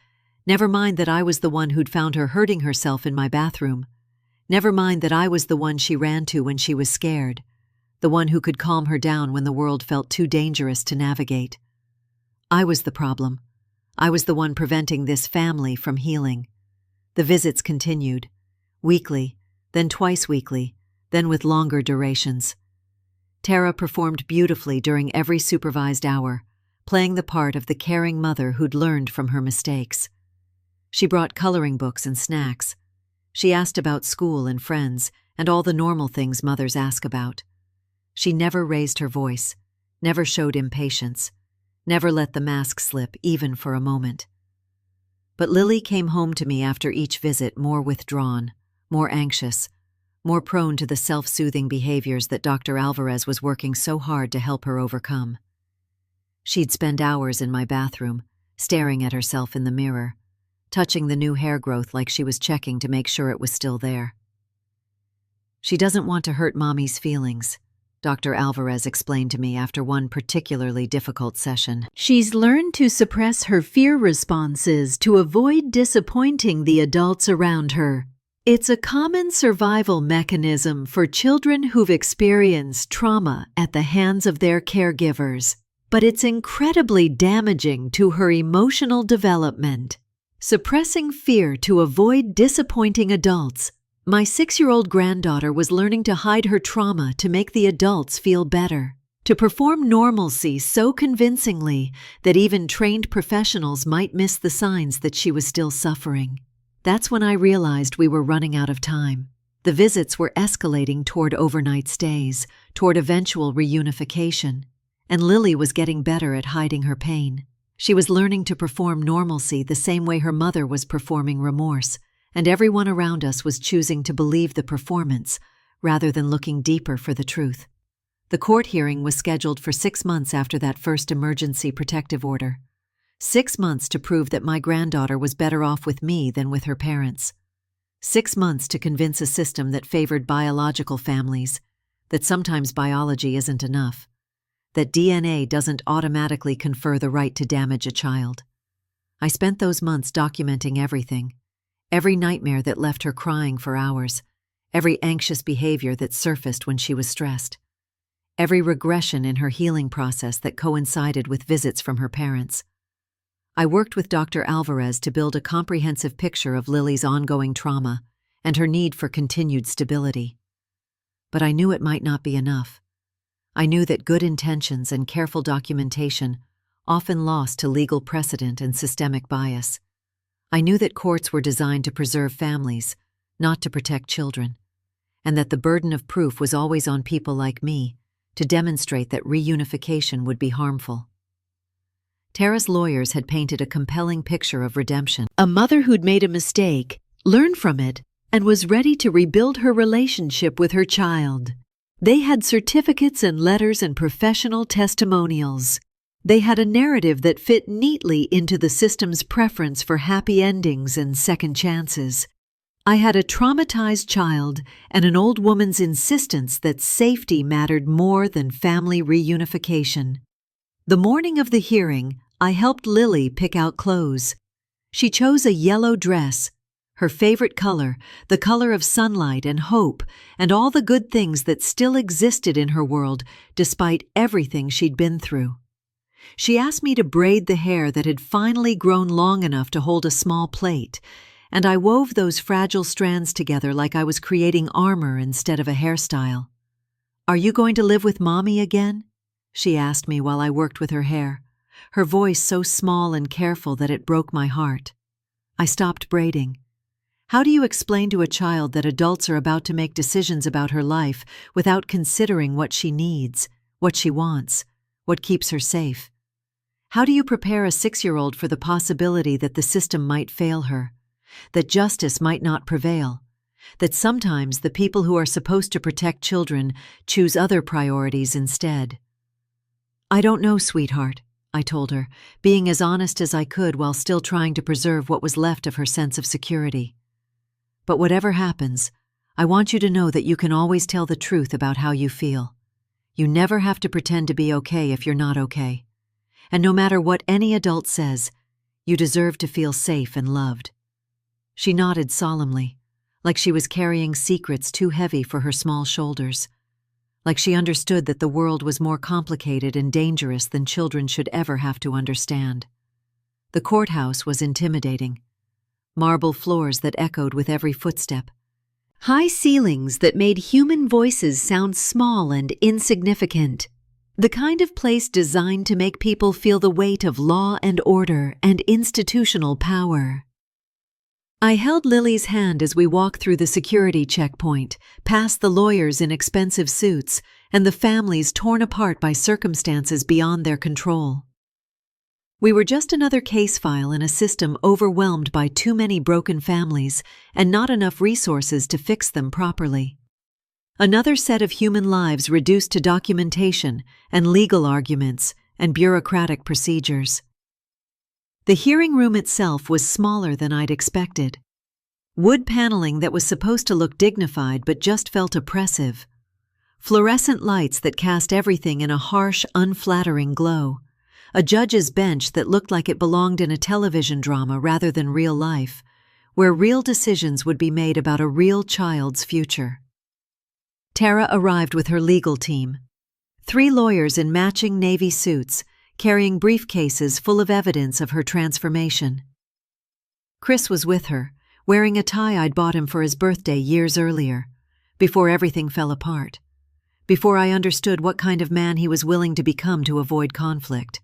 Never mind that I was the one who'd found her hurting herself in my bathroom. Never mind that I was the one she ran to when she was scared, the one who could calm her down when the world felt too dangerous to navigate. I was the problem. I was the one preventing this family from healing. The visits continued, weekly, then twice weekly, then with longer durations. Tara performed beautifully during every supervised hour, playing the part of the caring mother who'd learned from her mistakes. She brought coloring books and snacks. She asked about school and friends and all the normal things mothers ask about. She never raised her voice, never showed impatience, never let the mask slip even for a moment. But Lily came home to me after each visit more withdrawn, more anxious, more prone to the self-soothing behaviors that Dr. Alvarez was working so hard to help her overcome. She'd spend hours in my bathroom, staring at herself in the mirror, touching the new hair growth like she was checking to make sure it was still there. She doesn't want to hurt Mommy's feelings, Dr. Alvarez explained to me after one particularly difficult session. She's learned to suppress her fear responses to avoid disappointing the adults around her. It's a common survival mechanism for children who've experienced trauma at the hands of their caregivers, but it's incredibly damaging to her emotional development. Suppressing fear to avoid disappointing adults. My 6-year-old granddaughter was learning to hide her trauma to make the adults feel better, to perform normalcy so convincingly that even trained professionals might miss the signs that she was still suffering. That's when I realized we were running out of time. The visits were escalating toward overnight stays, toward eventual reunification, and Lily was getting better at hiding her pain. She was learning to perform normalcy the same way her mother was performing remorse, and everyone around us was choosing to believe the performance rather than looking deeper for the truth. The court hearing was scheduled for 6 months after that first emergency protective order. 6 months to prove that my granddaughter was better off with me than with her parents. 6 months to convince a system that favored biological families, that sometimes biology isn't enough, that DNA doesn't automatically confer the right to damage a child. I spent those months documenting everything. Every nightmare that left her crying for hours, every anxious behavior that surfaced when she was stressed, every regression in her healing process that coincided with visits from her parents. I worked with Dr. Alvarez to build a comprehensive picture of Lily's ongoing trauma and her need for continued stability. But I knew it might not be enough. I knew that good intentions and careful documentation often lost to legal precedent and systemic bias. I knew that courts were designed to preserve families, not to protect children, and that the burden of proof was always on people like me to demonstrate that reunification would be harmful. Tara's lawyers had painted a compelling picture of redemption. A mother who'd made a mistake, learned from it, and was ready to rebuild her relationship with her child. They had certificates and letters and professional testimonials. They had a narrative that fit neatly into the system's preference for happy endings and second chances. I had a traumatized child and an old woman's insistence that safety mattered more than family reunification. The morning of the hearing, I helped Lily pick out clothes. She chose a yellow dress, her favorite color, the color of sunlight and hope, and all the good things that still existed in her world despite everything she'd been through. She asked me to braid the hair that had finally grown long enough to hold a small plait, and I wove those fragile strands together like I was creating armor instead of a hairstyle. "Are you going to live with Mommy again?" she asked me while I worked with her hair, her voice so small and careful that it broke my heart. I stopped braiding. How do you explain to a child that adults are about to make decisions about her life without considering what she needs, what she wants, What keeps her safe? How do you prepare a 6-year-old for the possibility that the system might fail her, that justice might not prevail, that sometimes the people who are supposed to protect children choose other priorities instead? I don't know, sweetheart, I told her, being as honest as I could while still trying to preserve what was left of her sense of security. But whatever happens, I want you to know that you can always tell the truth about how you feel. You never have to pretend to be okay if you're not okay. And no matter what any adult says, you deserve to feel safe and loved. She nodded solemnly, like she was carrying secrets too heavy for her small shoulders, like she understood that the world was more complicated and dangerous than children should ever have to understand. The courthouse was intimidating. Marble floors that echoed with every footstep. High ceilings that made human voices sound small and insignificant. The kind of place designed to make people feel the weight of law and order and institutional power. I held Lily's hand as we walked through the security checkpoint, past the lawyers in expensive suits, and the families torn apart by circumstances beyond their control. We were just another case file in a system overwhelmed by too many broken families and not enough resources to fix them properly. Another set of human lives reduced to documentation and legal arguments and bureaucratic procedures. The hearing room itself was smaller than I'd expected. Wood paneling that was supposed to look dignified but just felt oppressive. Fluorescent lights that cast everything in a harsh, unflattering glow. A judge's bench that looked like it belonged in a television drama rather than real life, where real decisions would be made about a real child's future. Tara arrived with her legal team. 3 lawyers in matching navy suits, carrying briefcases full of evidence of her transformation. Chris was with her, wearing a tie I'd bought him for his birthday years earlier, before everything fell apart, before I understood what kind of man he was willing to become to avoid conflict.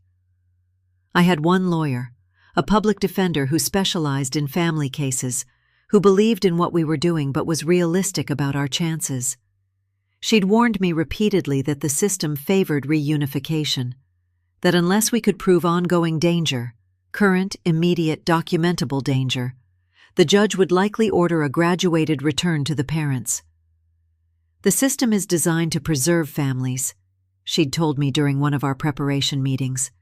I had one lawyer, a public defender who specialized in family cases, who believed in what we were doing but was realistic about our chances. She'd warned me repeatedly that the system favored reunification, that unless we could prove ongoing danger, current, immediate, documentable danger, the judge would likely order a graduated return to the parents. The system is designed to preserve families, she'd told me during one of our preparation meetings.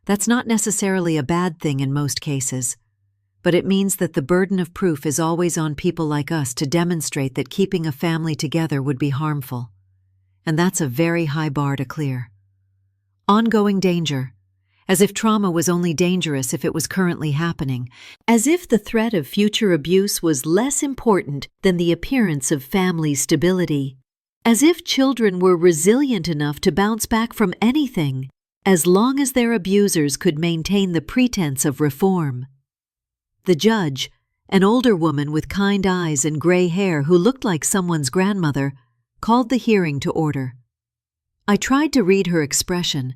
That's not necessarily a bad thing in most cases, but it means that the burden of proof is always on people like us to demonstrate that keeping a family together would be harmful. And that's a very high bar to clear. Ongoing danger, as if trauma was only dangerous if it was currently happening, as if the threat of future abuse was less important than the appearance of family stability, as if children were resilient enough to bounce back from anything, as long as their abusers could maintain the pretense of reform. The judge, an older woman with kind eyes and gray hair who looked like someone's grandmother, called the hearing to order. I tried to read her expression,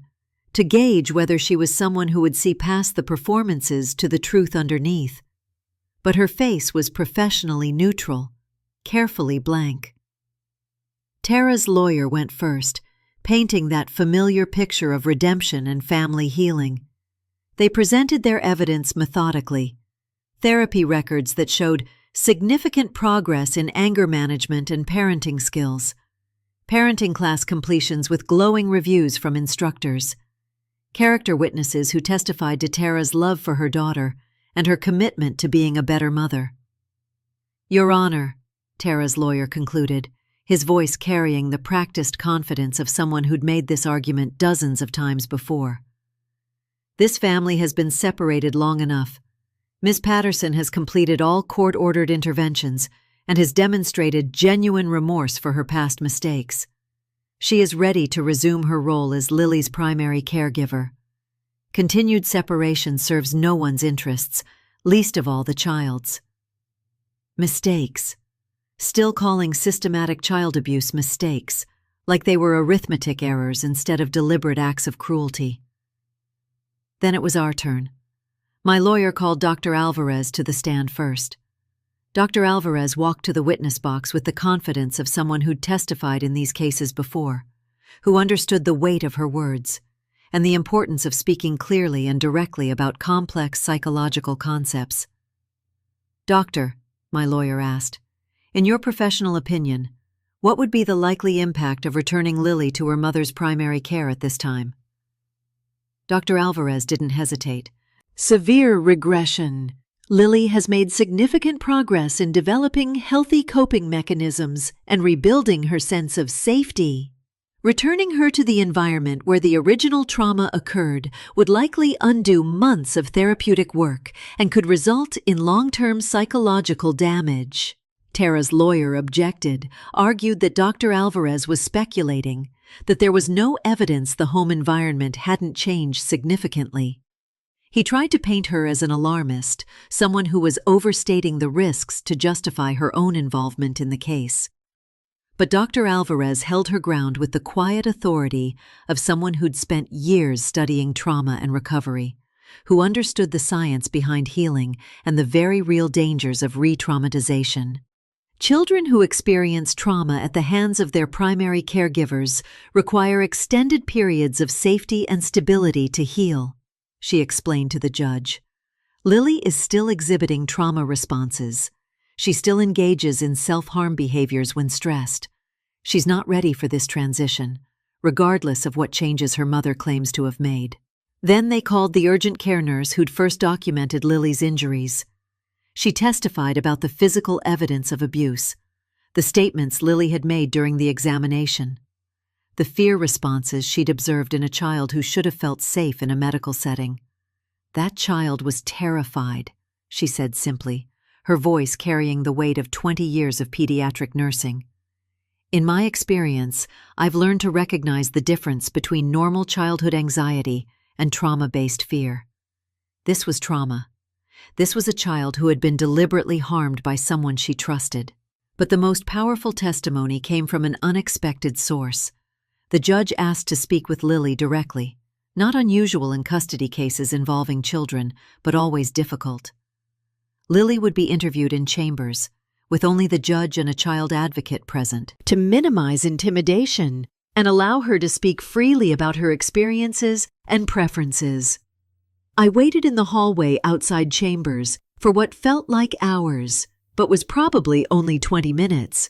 to gauge whether she was someone who would see past the performances to the truth underneath. But her face was professionally neutral, carefully blank. Tara's lawyer went first, painting that familiar picture of redemption and family healing. They presented their evidence methodically, therapy records that showed significant progress in anger management and parenting skills, parenting class completions with glowing reviews from instructors, character witnesses who testified to Tara's love for her daughter and her commitment to being a better mother. Your Honor, Tara's lawyer concluded, his voice carrying the practiced confidence of someone who'd made this argument dozens of times before. This family has been separated long enough. Ms. Patterson has completed all court-ordered interventions and has demonstrated genuine remorse for her past mistakes. She is ready to resume her role as Lily's primary caregiver. Continued separation serves no one's interests, least of all the child's. Mistakes. Still calling systematic child abuse mistakes, like they were arithmetic errors instead of deliberate acts of cruelty. Then it was our turn. My lawyer called Dr. Alvarez to the stand first. Dr. Alvarez walked to the witness box with the confidence of someone who'd testified in these cases before, who understood the weight of her words, and the importance of speaking clearly and directly about complex psychological concepts. "Doctor," my lawyer asked, "in your professional opinion, what would be the likely impact of returning Lily to her mother's primary care at this time?" Dr. Alvarez didn't hesitate. "Severe regression. Lily has made significant progress in developing healthy coping mechanisms and rebuilding her sense of safety. Returning her to the environment where the original trauma occurred would likely undo months of therapeutic work and could result in long-term psychological damage." Tara's lawyer objected, argued that Dr. Alvarez was speculating, that there was no evidence the home environment hadn't changed significantly. He tried to paint her as an alarmist, someone who was overstating the risks to justify her own involvement in the case. But Dr. Alvarez held her ground with the quiet authority of someone who'd spent years studying trauma and recovery, who understood the science behind healing and the very real dangers of re-traumatization. Children who experience trauma at the hands of their primary caregivers require extended periods of safety and stability to heal, she explained to the judge. Lily is still exhibiting trauma responses. She still engages in self-harm behaviors when stressed. She's not ready for this transition, regardless of what changes her mother claims to have made. Then they called the urgent care nurse who'd first documented Lily's injuries. She testified about the physical evidence of abuse, the statements Lily had made during the examination, the fear responses she'd observed in a child who should have felt safe in a medical setting. "That child was terrified," she said simply, her voice carrying the weight of 20 years of pediatric nursing. "In my experience, I've learned to recognize the difference between normal childhood anxiety and trauma-based fear. This was trauma. This was a child who had been deliberately harmed by someone she trusted. But the most powerful testimony came from an unexpected source. The judge asked to speak with Lily directly, not unusual in custody cases involving children, but always difficult. Lily would be interviewed in chambers, with only the judge and a child advocate present, to minimize intimidation and allow her to speak freely about her experiences and preferences. I waited in the hallway outside chambers for what felt like hours, but was probably only 20 minutes.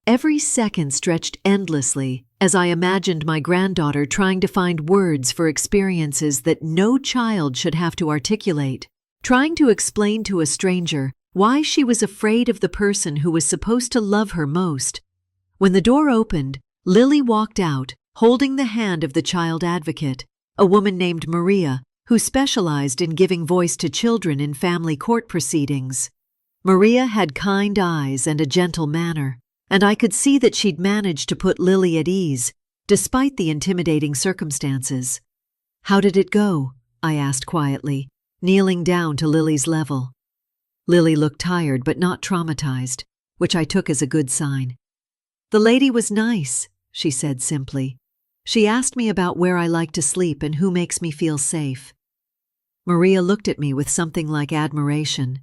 Every second stretched endlessly as I imagined my granddaughter trying to find words for experiences that no child should have to articulate, trying to explain to a stranger why she was afraid of the person who was supposed to love her most. When the door opened, Lily walked out, holding the hand of the child advocate, a woman named Maria, who specialized in giving voice to children in family court proceedings. Maria had kind eyes and a gentle manner, and I could see that she'd managed to put Lily at ease, despite the intimidating circumstances. "How did it go?" I asked quietly, kneeling down to Lily's level. Lily looked tired but not traumatized, which I took as a good sign. "The lady was nice," she said simply. "She asked me about where I like to sleep and who makes me feel safe." Maria looked at me with something like admiration.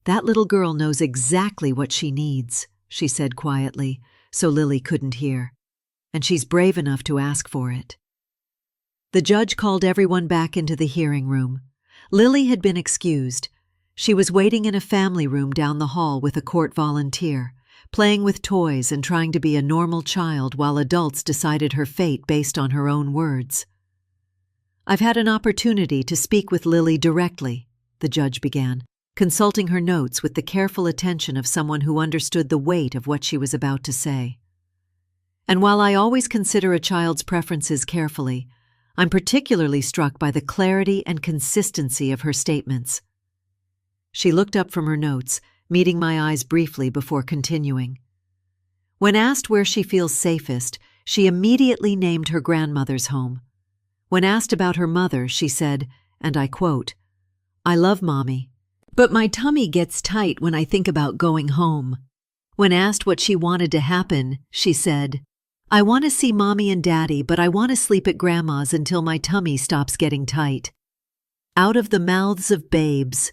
"That little girl knows exactly what she needs," she said quietly, so Lily couldn't hear. "And she's brave enough to ask for it." The judge called everyone back into the hearing room. Lily had been excused. She was waiting in a family room down the hall with a court volunteer, playing with toys and trying to be a normal child while adults decided her fate based on her own words. "I've had an opportunity to speak with Lily directly," the judge began, consulting her notes with the careful attention of someone who understood the weight of what she was about to say. "And while I always consider a child's preferences carefully, I'm particularly struck by the clarity and consistency of her statements." She looked up from her notes, meeting my eyes briefly before continuing. When asked where she feels safest, she immediately named her grandmother's home. When asked about her mother, she said, and I quote, "I love Mommy, but my tummy gets tight when I think about going home." When asked what she wanted to happen, she said, "I want to see Mommy and Daddy, but I want to sleep at Grandma's until my tummy stops getting tight." Out of the mouths of babes.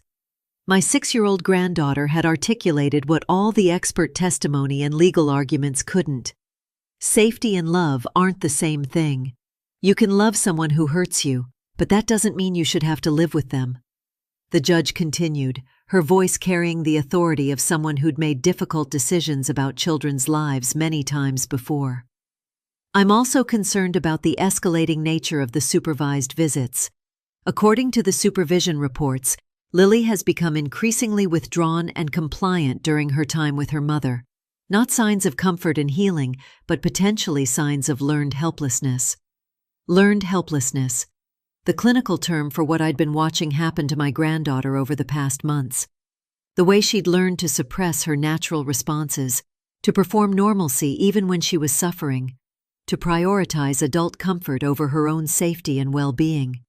My 6-year-old granddaughter had articulated what all the expert testimony and legal arguments couldn't. Safety and love aren't the same thing. You can love someone who hurts you, but that doesn't mean you should have to live with them." The judge continued, her voice carrying the authority of someone who'd made difficult decisions about children's lives many times before. "I'm also concerned about the escalating nature of the supervised visits. According to the supervision reports, Lily has become increasingly withdrawn and compliant during her time with her mother. Not signs of comfort and healing, but potentially signs of learned helplessness." Learned helplessness. The clinical term for what I'd been watching happen to my granddaughter over the past months. The way she'd learned to suppress her natural responses, to perform normalcy even when she was suffering, to prioritize adult comfort over her own safety and well-being.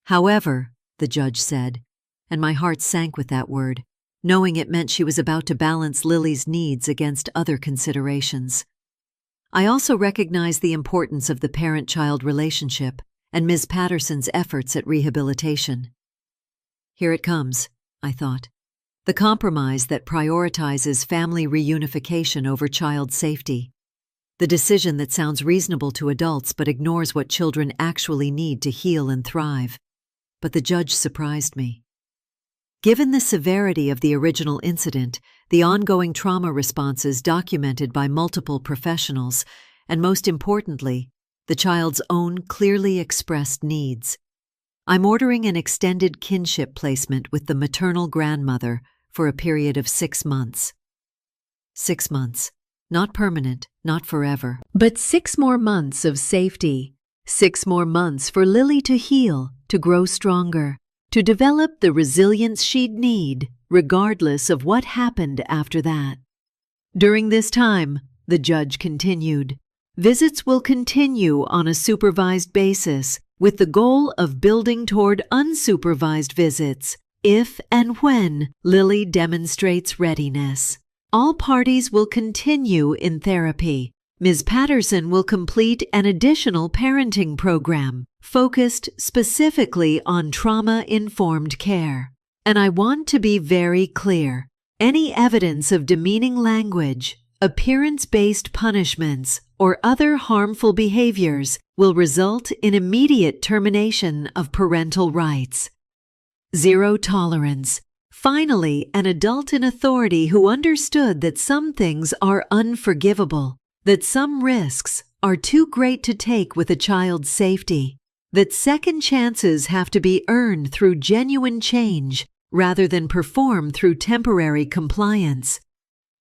"However," the judge said, and my heart sank with that word, knowing it meant she was about to balance Lily's needs against other considerations. "I also recognize the importance of the parent-child relationship and Ms. Patterson's efforts at rehabilitation." Here it comes, I thought. The compromise that prioritizes family reunification over child safety. The decision that sounds reasonable to adults but ignores what children actually need to heal and thrive. But the judge surprised me. Given the severity of the original incident, the ongoing trauma responses documented by multiple professionals, and most importantly, the child's own clearly expressed needs, I'm ordering an extended kinship placement with the maternal grandmother for a period of 6 months. 6 months. Not permanent, not forever, but 6 more months of safety. 6 more months for Lily to heal, to grow stronger, to develop the resilience she'd need, regardless of what happened after that. During this time, the judge continued, visits will continue on a supervised basis, with the goal of building toward unsupervised visits, if and when Lily demonstrates readiness. All parties will continue in therapy. Ms. Patterson will complete an additional parenting program focused specifically on trauma-informed care. And I want to be very clear. Any evidence of demeaning language, appearance-based punishments, or other harmful behaviors will result in immediate termination of parental rights. Zero tolerance. Finally, an adult in authority who understood that some things are unforgivable, that some risks are too great to take with a child's safety, that second chances have to be earned through genuine change rather than performed through temporary compliance.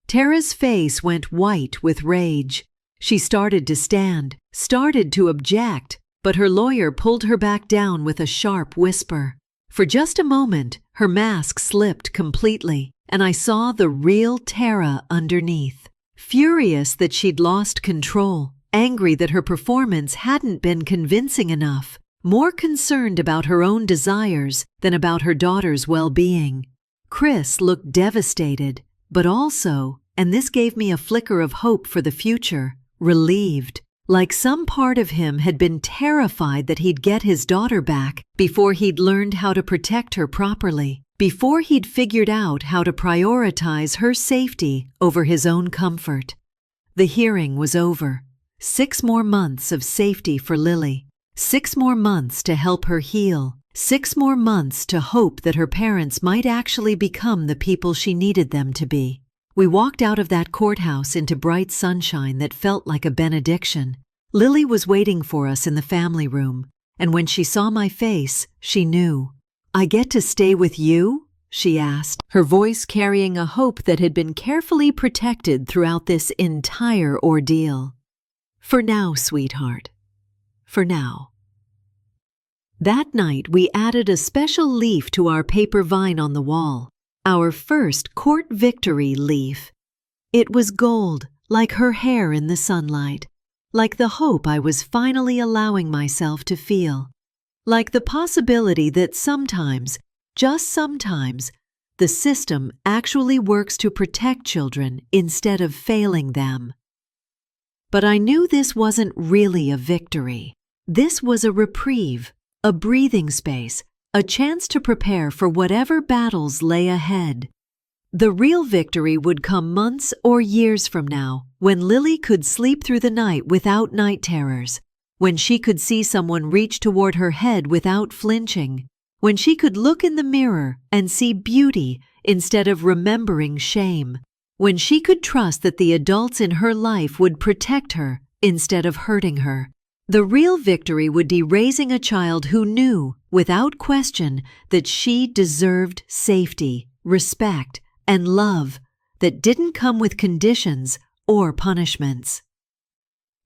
Tara's face went white with rage. She started to stand, started to object, but her lawyer pulled her back down with a sharp whisper. For just a moment, her mask slipped completely, and I saw the real Tara underneath. Furious that she'd lost control, angry that her performance hadn't been convincing enough, more concerned about her own desires than about her daughter's well-being. Chris looked devastated, but also, and this gave me a flicker of hope for the future, relieved. Like some part of him had been terrified that he'd get his daughter back before he'd learned how to protect her properly, before he'd figured out how to prioritize her safety over his own comfort. The hearing was over. 6 more months of safety for Lily. 6 more months to help her heal. 6 more months to hope that her parents might actually become the people she needed them to be. We walked out of that courthouse into bright sunshine that felt like a benediction. Lily was waiting for us in the family room, and when she saw my face, she knew. "I get to stay with you?" she asked, her voice carrying a hope that had been carefully protected throughout this entire ordeal. "For now, sweetheart. For now." That night, we added a special leaf to our paper vine on the wall. Our first court victory leaf. It was gold, like her hair in the sunlight, like the hope I was finally allowing myself to feel, like the possibility that sometimes, just sometimes, the system actually works to protect children instead of failing them. But I knew this wasn't really a victory. This was a reprieve, a breathing space, a chance to prepare for whatever battles lay ahead. The real victory would come months or years from now, when Lily could sleep through the night without night terrors, when she could see someone reach toward her head without flinching, when she could look in the mirror and see beauty instead of remembering shame, when she could trust that the adults in her life would protect her instead of hurting her. The real victory would be raising a child who knew, without question, that she deserved safety, respect, and love that didn't come with conditions or punishments.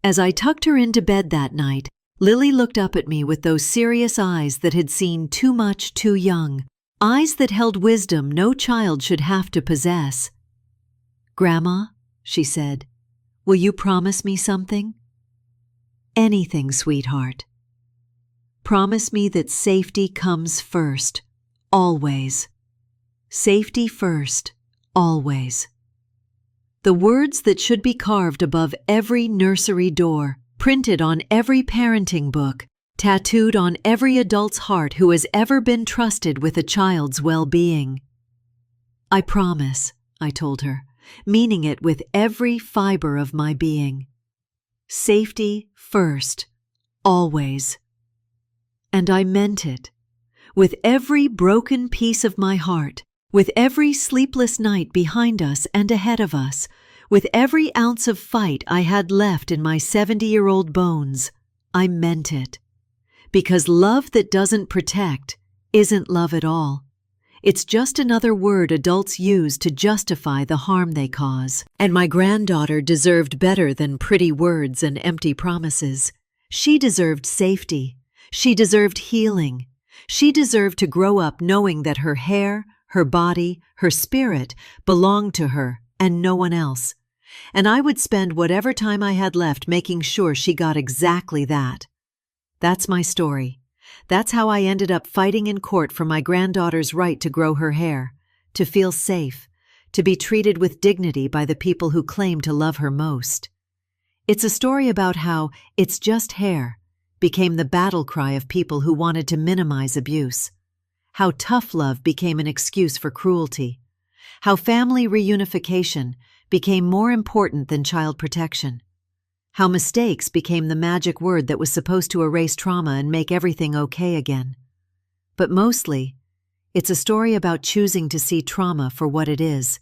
As I tucked her into bed that night, Lily looked up at me with those serious eyes that had seen too much too young, eyes that held wisdom no child should have to possess. "Grandma," she said, "will you promise me something?" "Anything, sweetheart." "Promise me that safety comes first, always. Safety first, always." The words that should be carved above every nursery door, printed on every parenting book, tattooed on every adult's heart who has ever been trusted with a child's well-being. "I promise," I told her, meaning it with every fiber of my being. Safety first, always. And I meant it. With every broken piece of my heart, with every sleepless night behind us and ahead of us, with every ounce of fight I had left in my 70-year-old bones, I meant it. Because love that doesn't protect isn't love at all. It's just another word adults use to justify the harm they cause. And my granddaughter deserved better than pretty words and empty promises. She deserved safety. She deserved healing. She deserved to grow up knowing that her hair, her body, her spirit belonged to her and no one else. And I would spend whatever time I had left making sure she got exactly that. That's my story. That's how I ended up fighting in court for my granddaughter's right to grow her hair, to feel safe, to be treated with dignity by the people who claim to love her most. It's a story about how "it's just hair" became the battle cry of people who wanted to minimize abuse, how tough love became an excuse for cruelty, how family reunification became more important than child protection, how mistakes became the magic word that was supposed to erase trauma and make everything okay again. But mostly, it's a story about choosing to see trauma for what it is,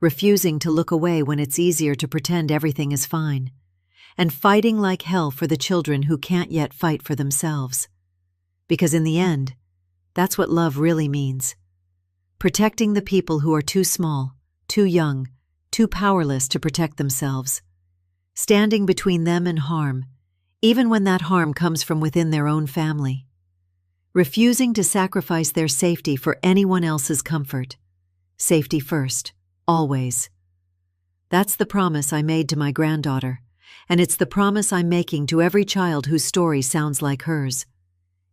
refusing to look away when it's easier to pretend everything is fine, and fighting like hell for the children who can't yet fight for themselves. Because in the end, that's what love really means. Protecting the people who are too small, too young, too powerless to protect themselves. Standing between them and harm, even when that harm comes from within their own family. Refusing to sacrifice their safety for anyone else's comfort. Safety first, always. That's the promise I made to my granddaughter, and it's the promise I'm making to every child whose story sounds like hers.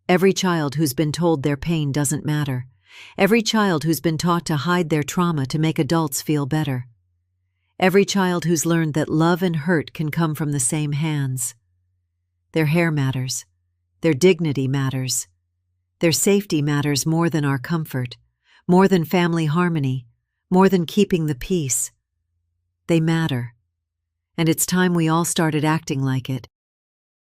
Every child who's been told their pain doesn't matter. Every child who's been taught to hide their trauma to make adults feel better. Every child who's learned that love and hurt can come from the same hands. Their hair matters. Their dignity matters. Their safety matters more than our comfort, more than family harmony, more than keeping the peace. They matter. And it's time we all started acting like it.